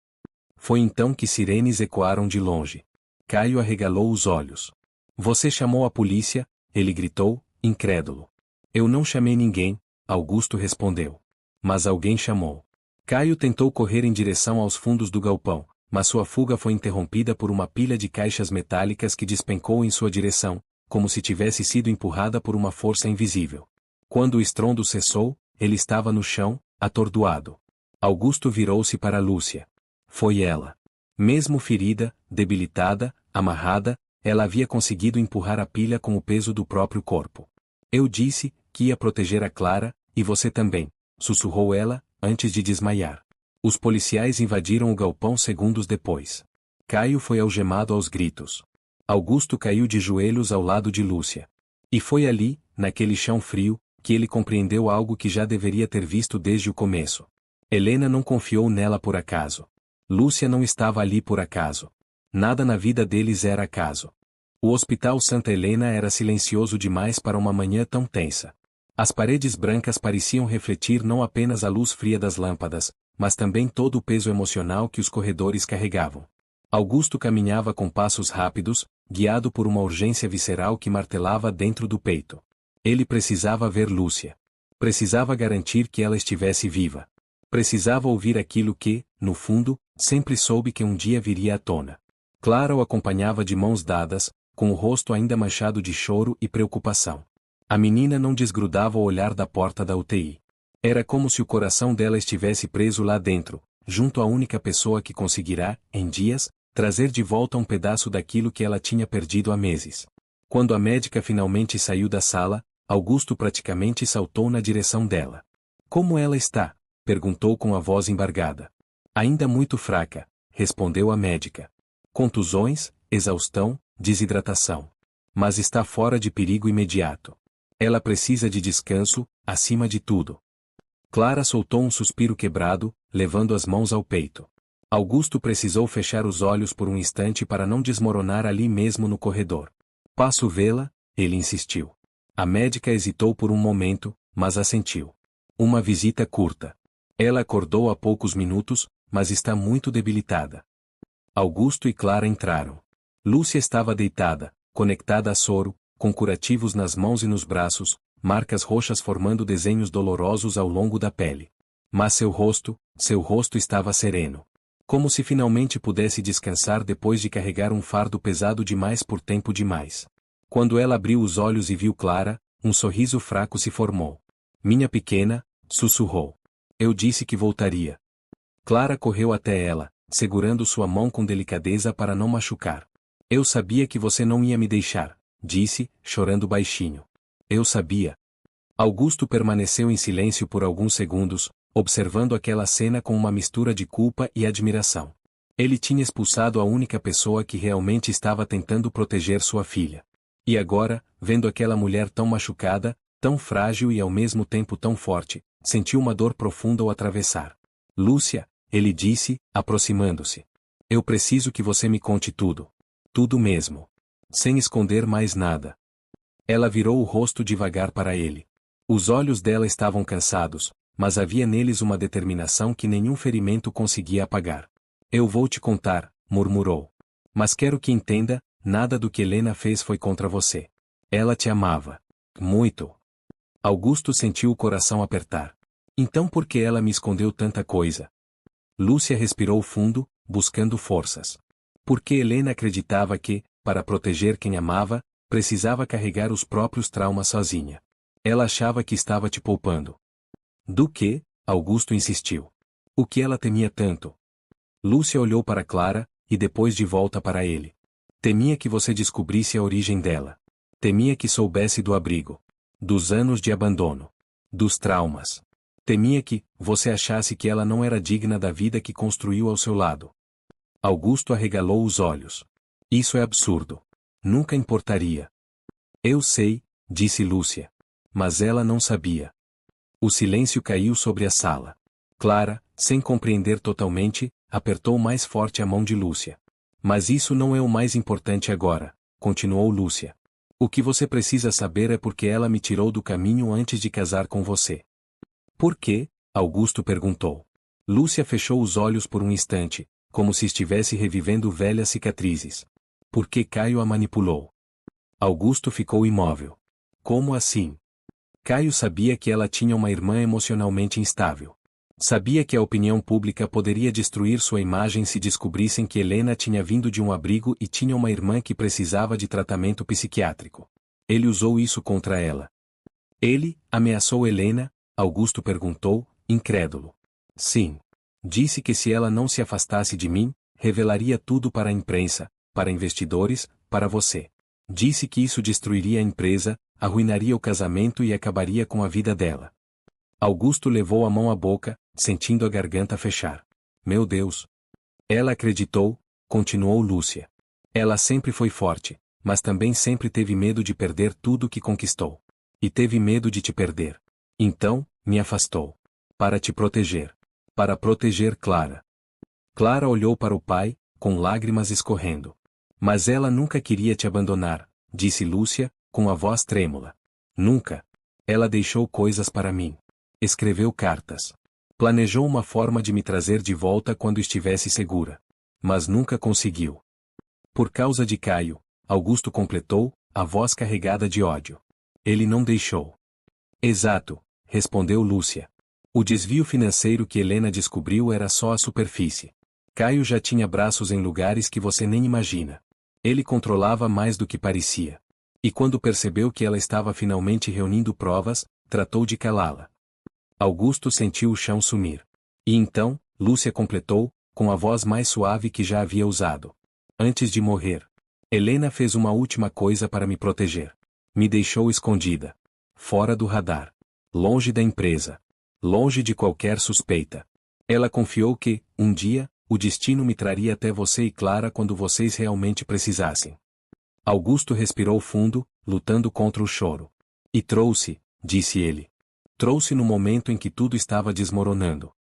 Foi então que sirenes ecoaram de longe. Caio arregalou os olhos. Você chamou a polícia? Ele gritou, incrédulo. Eu não chamei ninguém, Augusto respondeu. Mas alguém chamou. Caio tentou correr em direção aos fundos do galpão, mas sua fuga foi interrompida por uma pilha de caixas metálicas que despencou em sua direção, como se tivesse sido empurrada por uma força invisível. Quando o estrondo cessou, ele estava no chão, atordoado. Augusto virou-se para Lúcia. Foi ela. Mesmo ferida, debilitada, amarrada, ela havia conseguido empurrar a pilha com o peso do próprio corpo. Eu disse que ia proteger a Clara, e você também, sussurrou ela, antes de desmaiar. Os policiais invadiram o galpão segundos depois. Caio foi algemado aos gritos. Augusto caiu de joelhos ao lado de Lúcia. E foi ali, naquele chão frio, que ele compreendeu algo que já deveria ter visto desde o começo. Helena não confiou nela por acaso. Lúcia não estava ali por acaso. Nada na vida deles era acaso. O Hospital Santa Helena era silencioso demais para uma manhã tão tensa. As paredes brancas pareciam refletir não apenas a luz fria das lâmpadas, mas também todo o peso emocional que os corredores carregavam. Augusto caminhava com passos rápidos, guiado por uma urgência visceral que martelava dentro do peito. Ele precisava ver Lúcia. Precisava garantir que ela estivesse viva. Precisava ouvir aquilo que, no fundo, sempre soube que um dia viria à tona. Clara o acompanhava de mãos dadas, com o rosto ainda manchado de choro e preocupação. A menina não desgrudava o olhar da porta da UTI. Era como se o coração dela estivesse preso lá dentro, junto à única pessoa que conseguirá, em dias, trazer de volta um pedaço daquilo que ela tinha perdido há meses. Quando a médica finalmente saiu da sala, Augusto praticamente saltou na direção dela. Como ela está? Perguntou com a voz embargada. Ainda muito fraca, respondeu a médica. Contusões, exaustão, desidratação. Mas está fora de perigo imediato. Ela precisa de descanso, acima de tudo. Clara soltou um suspiro quebrado, levando as mãos ao peito. Augusto precisou fechar os olhos por um instante para não desmoronar ali mesmo no corredor. Passo vê-la, ele insistiu. A médica hesitou por um momento, mas assentiu. Uma visita curta. Ela acordou há poucos minutos, mas está muito debilitada. Augusto e Clara entraram. Lúcia estava deitada, conectada a soro, com curativos nas mãos e nos braços, marcas roxas formando desenhos dolorosos ao longo da pele. Mas seu rosto estava sereno. Como se finalmente pudesse descansar depois de carregar um fardo pesado demais por tempo demais. Quando ela abriu os olhos e viu Clara, um sorriso fraco se formou. Minha pequena, sussurrou. Eu disse que voltaria. Clara correu até ela, segurando sua mão com delicadeza para não machucar. Eu sabia que você não ia me deixar, disse, chorando baixinho. Eu sabia. Augusto permaneceu em silêncio por alguns segundos, observando aquela cena com uma mistura de culpa e admiração. Ele tinha expulsado a única pessoa que realmente estava tentando proteger sua filha. E agora, vendo aquela mulher tão machucada, tão frágil e ao mesmo tempo tão forte, sentiu uma dor profunda o atravessar. Lúcia, ele disse, aproximando-se. Eu preciso que você me conte tudo. Tudo mesmo. Sem esconder mais nada. Ela virou o rosto devagar para ele. Os olhos dela estavam cansados, mas havia neles uma determinação que nenhum ferimento conseguia apagar. Eu vou te contar, murmurou. Mas quero que entenda, nada do que Helena fez foi contra você. Ela te amava. Muito. Augusto sentiu o coração apertar. Então por que ela me escondeu tanta coisa? Lúcia respirou fundo, buscando forças. Porque Helena acreditava que, para proteger quem amava, precisava carregar os próprios traumas sozinha. Ela achava que estava te poupando. Do que? Augusto insistiu. O que ela temia tanto? Lúcia olhou para Clara, e depois de volta para ele. Temia que você descobrisse a origem dela. Temia que soubesse do abrigo. Dos anos de abandono. Dos traumas. Temia que, você achasse que ela não era digna da vida que construiu ao seu lado. Augusto arregalou os olhos. Isso é absurdo. Nunca importaria. Eu sei, disse Lúcia. Mas ela não sabia. O silêncio caiu sobre a sala. Clara, sem compreender totalmente, apertou mais forte a mão de Lúcia. Mas isso não é o mais importante agora, continuou Lúcia. O que você precisa saber é porque ela me tirou do caminho antes de casar com você. Por quê? Augusto perguntou. Lúcia fechou os olhos por um instante, como se estivesse revivendo velhas cicatrizes. Porque Caio a manipulou. Augusto ficou imóvel. Como assim? Caio sabia que ela tinha uma irmã emocionalmente instável. Sabia que a opinião pública poderia destruir sua imagem se descobrissem que Helena tinha vindo de um abrigo e tinha uma irmã que precisava de tratamento psiquiátrico. Ele usou isso contra ela. Ele ameaçou Helena? Augusto perguntou, incrédulo. Sim. Disse que se ela não se afastasse de mim, revelaria tudo para a imprensa, para investidores, para você. Disse que isso destruiria a empresa, arruinaria o casamento e acabaria com a vida dela. Augusto levou a mão à boca, sentindo a garganta fechar. Meu Deus! Ela acreditou, continuou Lúcia. Ela sempre foi forte, mas também sempre teve medo de perder tudo que conquistou. E teve medo de te perder. Então, me afastou. Para te proteger. Para proteger Clara. Clara olhou para o pai, com lágrimas escorrendo. Mas ela nunca queria te abandonar, disse Lúcia, com a voz trêmula. Nunca. Ela deixou coisas para mim. Escreveu cartas. Planejou uma forma de me trazer de volta quando estivesse segura. Mas nunca conseguiu. Por causa de Caio, Augusto completou, a voz carregada de ódio. Ele não deixou. Exato, respondeu Lúcia. O desvio financeiro que Helena descobriu era só a superfície. Caio já tinha braços em lugares que você nem imagina. Ele controlava mais do que parecia. E quando percebeu que ela estava finalmente reunindo provas, tratou de calá-la. Augusto sentiu o chão sumir. E então, Lúcia completou, com a voz mais suave que já havia usado. Antes de morrer, Helena fez uma última coisa para me proteger. Me deixou escondida. Fora do radar. Longe da empresa. Longe de qualquer suspeita. Ela confiou que, um dia, o destino me traria até você e Clara quando vocês realmente precisassem. Augusto respirou fundo, lutando contra o choro. E trouxe, disse ele. Trouxe no momento em que tudo estava desmoronando.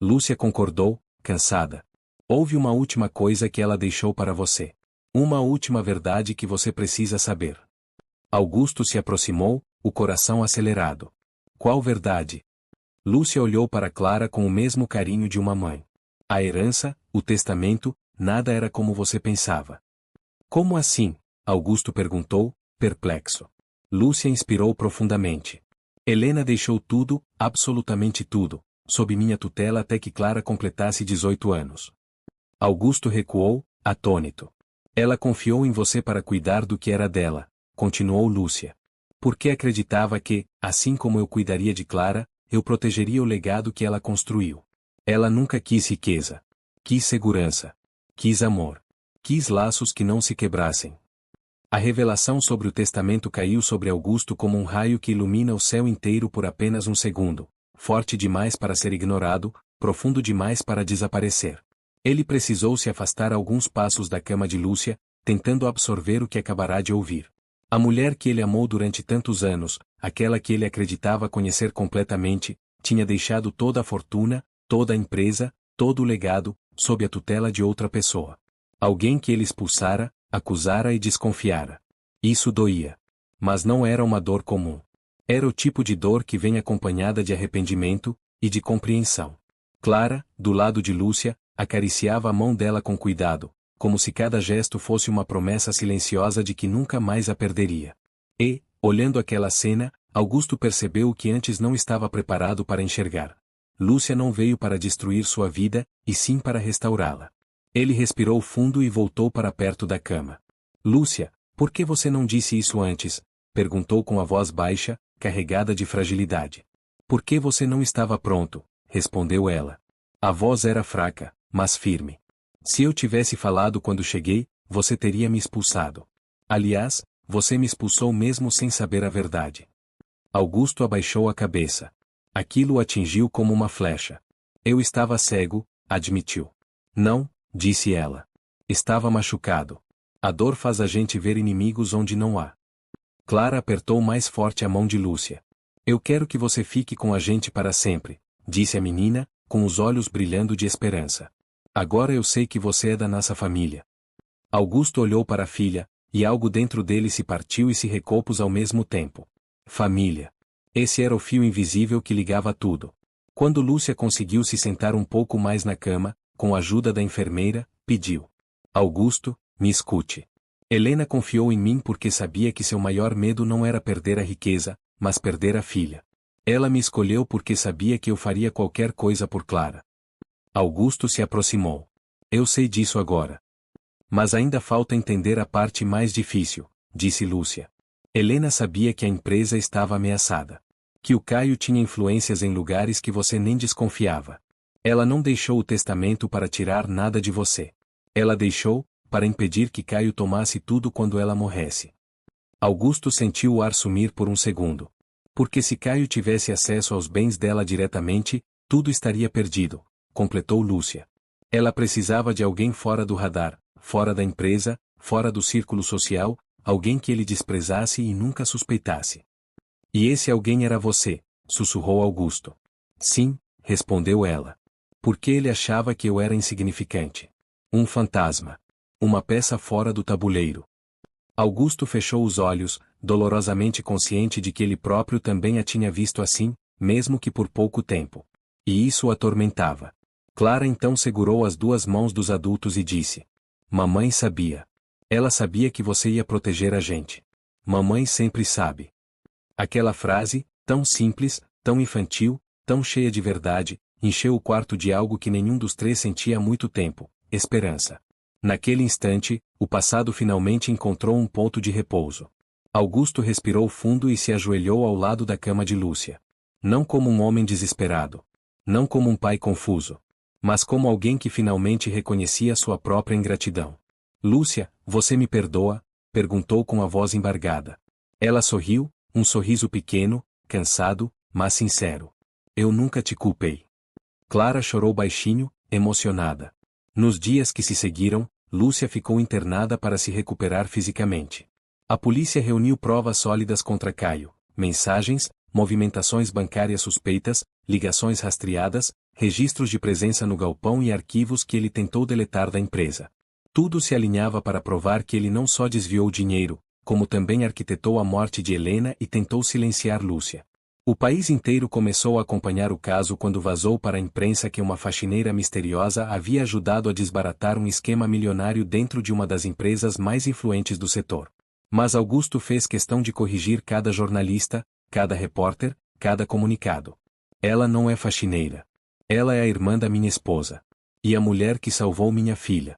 Lúcia concordou, cansada. Houve uma última coisa que ela deixou para você. Uma última verdade que você precisa saber. Augusto se aproximou, o coração acelerado. Qual verdade? Lúcia olhou para Clara com o mesmo carinho de uma mãe. A herança, o testamento, nada era como você pensava. Como assim? Augusto perguntou, perplexo. Lúcia inspirou profundamente. Helena deixou tudo, absolutamente tudo, sob minha tutela até que Clara completasse 18 anos. Augusto recuou, atônito. Ela confiou em você para cuidar do que era dela, continuou Lúcia. Porque acreditava que, assim como eu cuidaria de Clara, eu protegeria o legado que ela construiu. Ela nunca quis riqueza. Quis segurança. Quis amor. Quis laços que não se quebrassem. A revelação sobre o testamento caiu sobre Augusto como um raio que ilumina o céu inteiro por apenas um segundo, forte demais para ser ignorado, profundo demais para desaparecer. Ele precisou se afastar alguns passos da cama de Lúcia, tentando absorver o que acabará de ouvir. A mulher que ele amou durante tantos anos, aquela que ele acreditava conhecer completamente, tinha deixado toda a fortuna, toda a empresa, todo o legado, sob a tutela de outra pessoa. Alguém que ele expulsara, acusara e desconfiara. Isso doía. Mas não era uma dor comum. Era o tipo de dor que vem acompanhada de arrependimento e de compreensão. Clara, do lado de Lúcia, acariciava a mão dela com cuidado, como se cada gesto fosse uma promessa silenciosa de que nunca mais a perderia. E, olhando aquela cena, Augusto percebeu o que antes não estava preparado para enxergar. Lúcia não veio para destruir sua vida, e sim para restaurá-la. Ele respirou fundo e voltou para perto da cama. Lúcia, por que você não disse isso antes? Perguntou com a voz baixa, carregada de fragilidade. Por que você não estava pronto? Respondeu ela. A voz era fraca, mas firme. Se eu tivesse falado quando cheguei, você teria me expulsado. Aliás, você me expulsou mesmo sem saber a verdade. Augusto abaixou a cabeça. Aquilo o atingiu como uma flecha. Eu estava cego, admitiu. Não, disse ela. Estava machucado. A dor faz a gente ver inimigos onde não há. Clara apertou mais forte a mão de Lúcia. Eu quero que você fique com a gente para sempre, disse a menina, com os olhos brilhando de esperança. Agora eu sei que você é da nossa família. Augusto olhou para a filha, e algo dentro dele se partiu e se recompôs ao mesmo tempo. Família. Esse era o fio invisível que ligava tudo. Quando Lúcia conseguiu se sentar um pouco mais na cama, com a ajuda da enfermeira, pediu. Augusto, me escute. Helena confiou em mim porque sabia que seu maior medo não era perder a riqueza, mas perder a filha. Ela me escolheu porque sabia que eu faria qualquer coisa por Clara. Augusto se aproximou. Eu sei disso agora. Mas ainda falta entender a parte mais difícil, disse Lúcia. Helena sabia que a empresa estava ameaçada. Que o Caio tinha influências em lugares que você nem desconfiava. Ela não deixou o testamento para tirar nada de você. Ela deixou, para impedir que Caio tomasse tudo quando ela morresse. Augusto sentiu o ar sumir por um segundo. Porque se Caio tivesse acesso aos bens dela diretamente, tudo estaria perdido, completou Lúcia. Ela precisava de alguém fora do radar, fora da empresa, fora do círculo social, alguém que ele desprezasse e nunca suspeitasse. E esse alguém era você, sussurrou Augusto. Sim, respondeu ela. Porque ele achava que eu era insignificante. Um fantasma. Uma peça fora do tabuleiro. Augusto fechou os olhos, dolorosamente consciente de que ele próprio também a tinha visto assim, mesmo que por pouco tempo. E isso o atormentava. Clara então segurou as duas mãos dos adultos e disse. Mamãe sabia. Ela sabia que você ia proteger a gente. Mamãe sempre sabe. Aquela frase, tão simples, tão infantil, tão cheia de verdade, encheu o quarto de algo que nenhum dos três sentia há muito tempo, esperança. Naquele instante, o passado finalmente encontrou um ponto de repouso. Augusto respirou fundo e se ajoelhou ao lado da cama de Lúcia. Não como um homem desesperado. Não como um pai confuso. Mas como alguém que finalmente reconhecia sua própria ingratidão. Lúcia, você me perdoa? Perguntou com a voz embargada. Ela sorriu, um sorriso pequeno, cansado, mas sincero. Eu nunca te culpei. Clara chorou baixinho, emocionada. Nos dias que se seguiram, Lúcia ficou internada para se recuperar fisicamente. A polícia reuniu provas sólidas contra Caio, mensagens, movimentações bancárias suspeitas, ligações rastreadas, registros de presença no galpão e arquivos que ele tentou deletar da empresa. Tudo se alinhava para provar que ele não só desviou dinheiro, como também arquitetou a morte de Helena e tentou silenciar Lúcia. O país inteiro começou a acompanhar o caso quando vazou para a imprensa que uma faxineira misteriosa havia ajudado a desbaratar um esquema milionário dentro de uma das empresas mais influentes do setor. Mas Augusto fez questão de corrigir cada jornalista, cada repórter, cada comunicado. Ela não é faxineira. Ela é a irmã da minha esposa. E a mulher que salvou minha filha.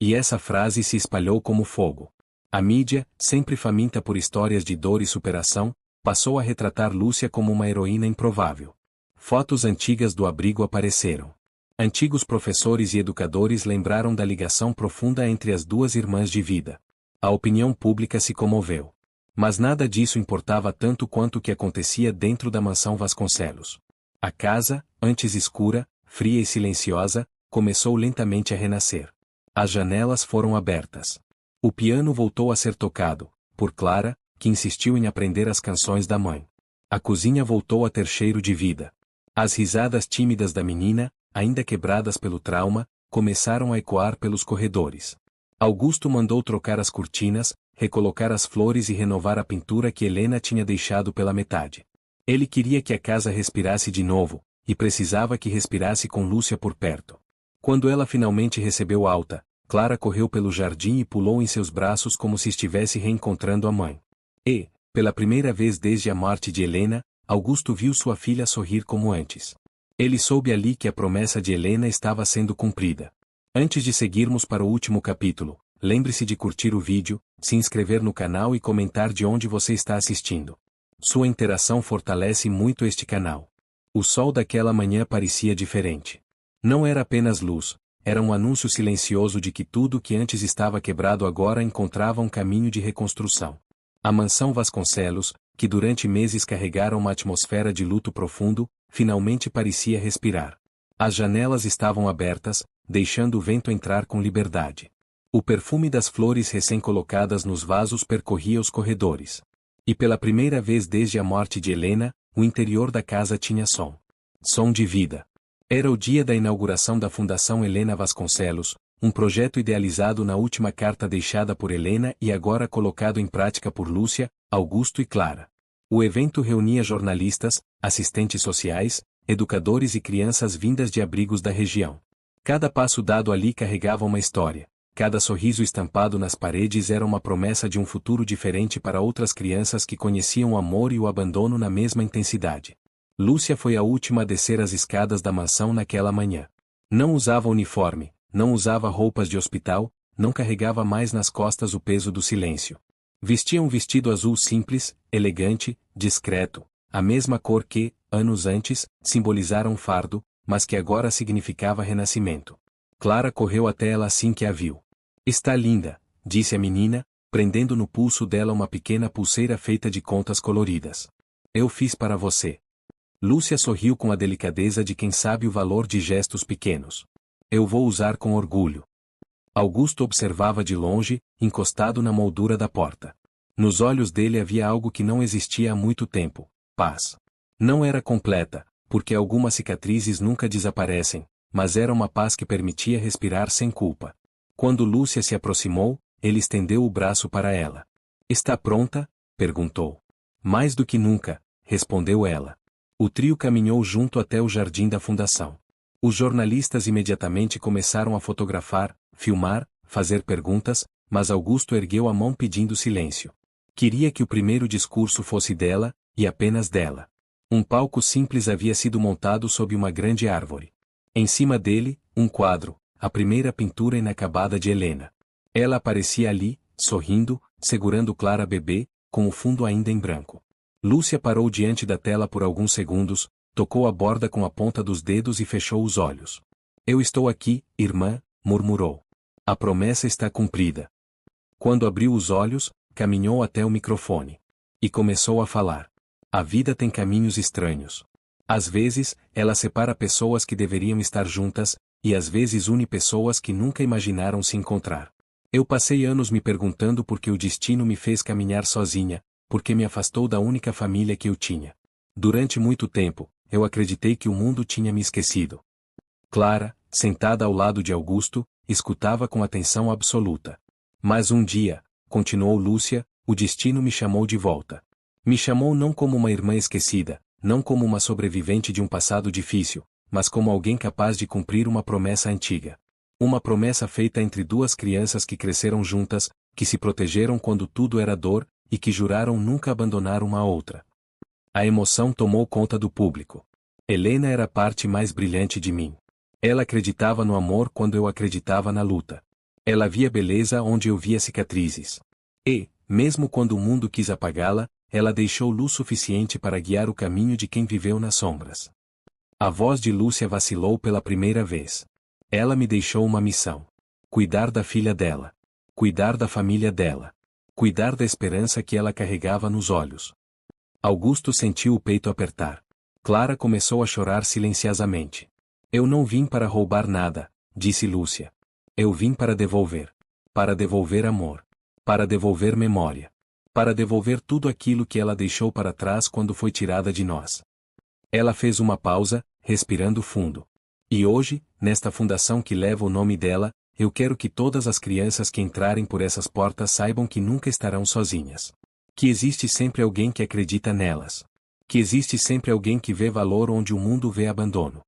E essa frase se espalhou como fogo. A mídia, sempre faminta por histórias de dor e superação, passou a retratar Lúcia como uma heroína improvável. Fotos antigas do abrigo apareceram. Antigos professores e educadores lembraram da ligação profunda entre as duas irmãs de vida. A opinião pública se comoveu. Mas nada disso importava tanto quanto o que acontecia dentro da mansão Vasconcelos. A casa, antes escura, fria e silenciosa, começou lentamente a renascer. As janelas foram abertas. O piano voltou a ser tocado, por Clara, que insistiu em aprender as canções da mãe. A cozinha voltou a ter cheiro de vida. As risadas tímidas da menina, ainda quebradas pelo trauma, começaram a ecoar pelos corredores. Augusto mandou trocar as cortinas, recolocar as flores e renovar a pintura que Helena tinha deixado pela metade. Ele queria que a casa respirasse de novo, e precisava que respirasse com Lúcia por perto. Quando ela finalmente recebeu alta, Clara correu pelo jardim e pulou em seus braços como se estivesse reencontrando a mãe. E, pela primeira vez desde a morte de Helena, Augusto viu sua filha sorrir como antes. Ele soube ali que a promessa de Helena estava sendo cumprida. Antes de seguirmos para o último capítulo, lembre-se de curtir o vídeo, se inscrever no canal e comentar de onde você está assistindo. Sua interação fortalece muito este canal. O sol daquela manhã parecia diferente. Não era apenas luz, era um anúncio silencioso de que tudo que antes estava quebrado agora encontrava um caminho de reconstrução. A mansão Vasconcelos, que durante meses carregara uma atmosfera de luto profundo, finalmente parecia respirar. As janelas estavam abertas, deixando o vento entrar com liberdade. O perfume das flores recém-colocadas nos vasos percorria os corredores. E pela primeira vez desde a morte de Helena, o interior da casa tinha som. Som de vida. Era o dia da inauguração da Fundação Helena Vasconcelos, um projeto idealizado na última carta deixada por Helena e agora colocado em prática por Lúcia, Augusto e Clara. O evento reunia jornalistas, assistentes sociais, educadores e crianças vindas de abrigos da região. Cada passo dado ali carregava uma história. Cada sorriso estampado nas paredes era uma promessa de um futuro diferente para outras crianças que conheciam o amor e o abandono na mesma intensidade. Lúcia foi a última a descer as escadas da mansão naquela manhã. Não usava uniforme, não usava roupas de hospital, não carregava mais nas costas o peso do silêncio. Vestia um vestido azul simples, elegante, discreto, a mesma cor que, anos antes, simbolizara um fardo, mas que agora significava renascimento. Clara correu até ela assim que a viu. "Está linda", disse a menina, prendendo no pulso dela uma pequena pulseira feita de contas coloridas. "Eu fiz para você." Lúcia sorriu com a delicadeza de quem sabe o valor de gestos pequenos. "Eu vou usar com orgulho." Augusto observava de longe, encostado na moldura da porta. Nos olhos dele havia algo que não existia há muito tempo: paz. Não era completa, porque algumas cicatrizes nunca desaparecem, mas era uma paz que permitia respirar sem culpa. Quando Lúcia se aproximou, ele estendeu o braço para ela. "Está pronta?" perguntou. "Mais do que nunca", respondeu ela. O trio caminhou junto até o jardim da fundação. Os jornalistas imediatamente começaram a fotografar, filmar, fazer perguntas, mas Augusto ergueu a mão pedindo silêncio. Queria que o primeiro discurso fosse dela, e apenas dela. Um palco simples havia sido montado sob uma grande árvore. Em cima dele, um quadro, a primeira pintura inacabada de Helena. Ela aparecia ali, sorrindo, segurando Clara bebê, com o fundo ainda em branco. Lúcia parou diante da tela por alguns segundos, tocou a borda com a ponta dos dedos e fechou os olhos. "Eu estou aqui, irmã", murmurou. "A promessa está cumprida." Quando abriu os olhos, caminhou até o microfone. E começou a falar. "A vida tem caminhos estranhos. Às vezes, ela separa pessoas que deveriam estar juntas, e às vezes une pessoas que nunca imaginaram se encontrar. Eu passei anos me perguntando por que o destino me fez caminhar sozinha, porque me afastou da única família que eu tinha. Durante muito tempo, eu acreditei que o mundo tinha me esquecido." Clara, sentada ao lado de Augusto, escutava com atenção absoluta. "Mas um dia", continuou Lúcia, "o destino me chamou de volta. Me chamou não como uma irmã esquecida, não como uma sobrevivente de um passado difícil, mas como alguém capaz de cumprir uma promessa antiga. Uma promessa feita entre duas crianças que cresceram juntas, que se protegeram quando tudo era dor, e que juraram nunca abandonar uma a outra. A emoção tomou conta do público. Helena era a parte mais brilhante de mim. Ela acreditava no amor quando eu acreditava na luta. Ela via beleza onde eu via cicatrizes. E, mesmo quando o mundo quis apagá-la, ela deixou luz suficiente para guiar o caminho de quem viveu nas sombras. A voz de Lúcia vacilou pela primeira vez. Ela me deixou uma missão. Cuidar da filha dela. Cuidar da família dela. Cuidar da esperança que ela carregava nos olhos. Augusto sentiu o peito apertar. Clara começou a chorar silenciosamente. Eu não vim para roubar nada, disse Lúcia. Eu vim para devolver. Para devolver amor. Para devolver memória. Para devolver tudo aquilo que ela deixou para trás quando foi tirada de nós. Ela fez uma pausa, respirando fundo. E hoje, nesta fundação que leva o nome dela, eu quero que todas as crianças que entrarem por essas portas saibam que nunca estarão sozinhas. Que existe sempre alguém que acredita nelas. Que existe sempre alguém que vê valor onde o mundo vê abandono.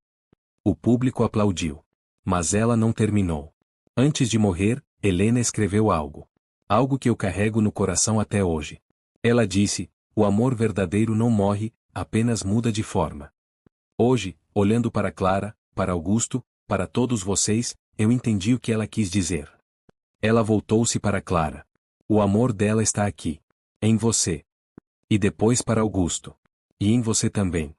O público aplaudiu. Mas ela não terminou. Antes de morrer, Helena escreveu algo. Algo que eu carrego no coração até hoje. Ela disse, o amor verdadeiro não morre, apenas muda de forma. Hoje, olhando para Clara, para Augusto, para todos vocês, eu entendi o que ela quis dizer. Ela voltou-se para Clara. O amor dela está aqui. Em você. E depois para Augusto. E em você também.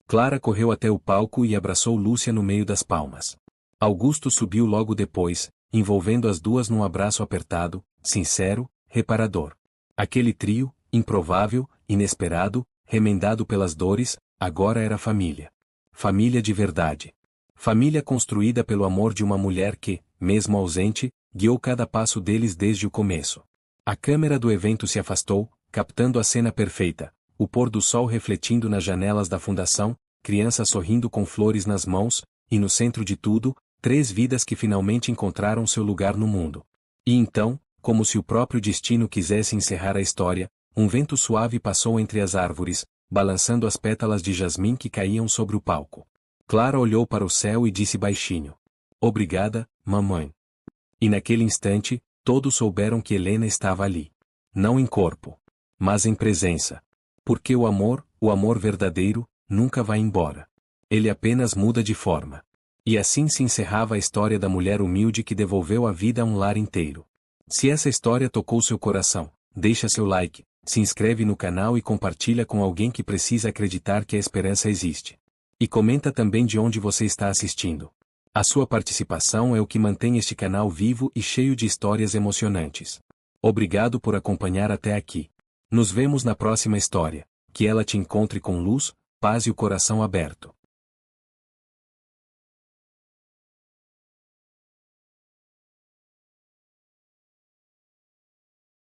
Clara correu até o palco e abraçou Lúcia no meio das palmas. Augusto subiu logo depois, envolvendo as duas num abraço apertado, sincero, reparador. Aquele trio, improvável, inesperado, remendado pelas dores, agora era família. Família de verdade. Família construída pelo amor de uma mulher que, mesmo ausente, guiou cada passo deles desde o começo. A câmera do evento se afastou, captando a cena perfeita, o pôr do sol refletindo nas janelas da fundação, crianças sorrindo com flores nas mãos, e no centro de tudo, 3 vidas que finalmente encontraram seu lugar no mundo. E então, como se o próprio destino quisesse encerrar a história, um vento suave passou entre as árvores, balançando as pétalas de jasmim que caíam sobre o palco. Clara olhou para o céu e disse baixinho: Obrigada, mamãe. E naquele instante, todos souberam que Helena estava ali. Não em corpo, mas em presença. Porque o amor verdadeiro, nunca vai embora. Ele apenas muda de forma. E assim se encerrava a história da mulher humilde que devolveu a vida a um lar inteiro. Se essa história tocou seu coração, deixa seu like, se inscreve no canal e compartilha com alguém que precisa acreditar que a esperança existe. E comenta também de onde você está assistindo. A sua participação é o que mantém este canal vivo e cheio de histórias emocionantes. Obrigado por acompanhar até aqui. Nos vemos na próxima história. Que ela te encontre com luz, paz e o coração aberto.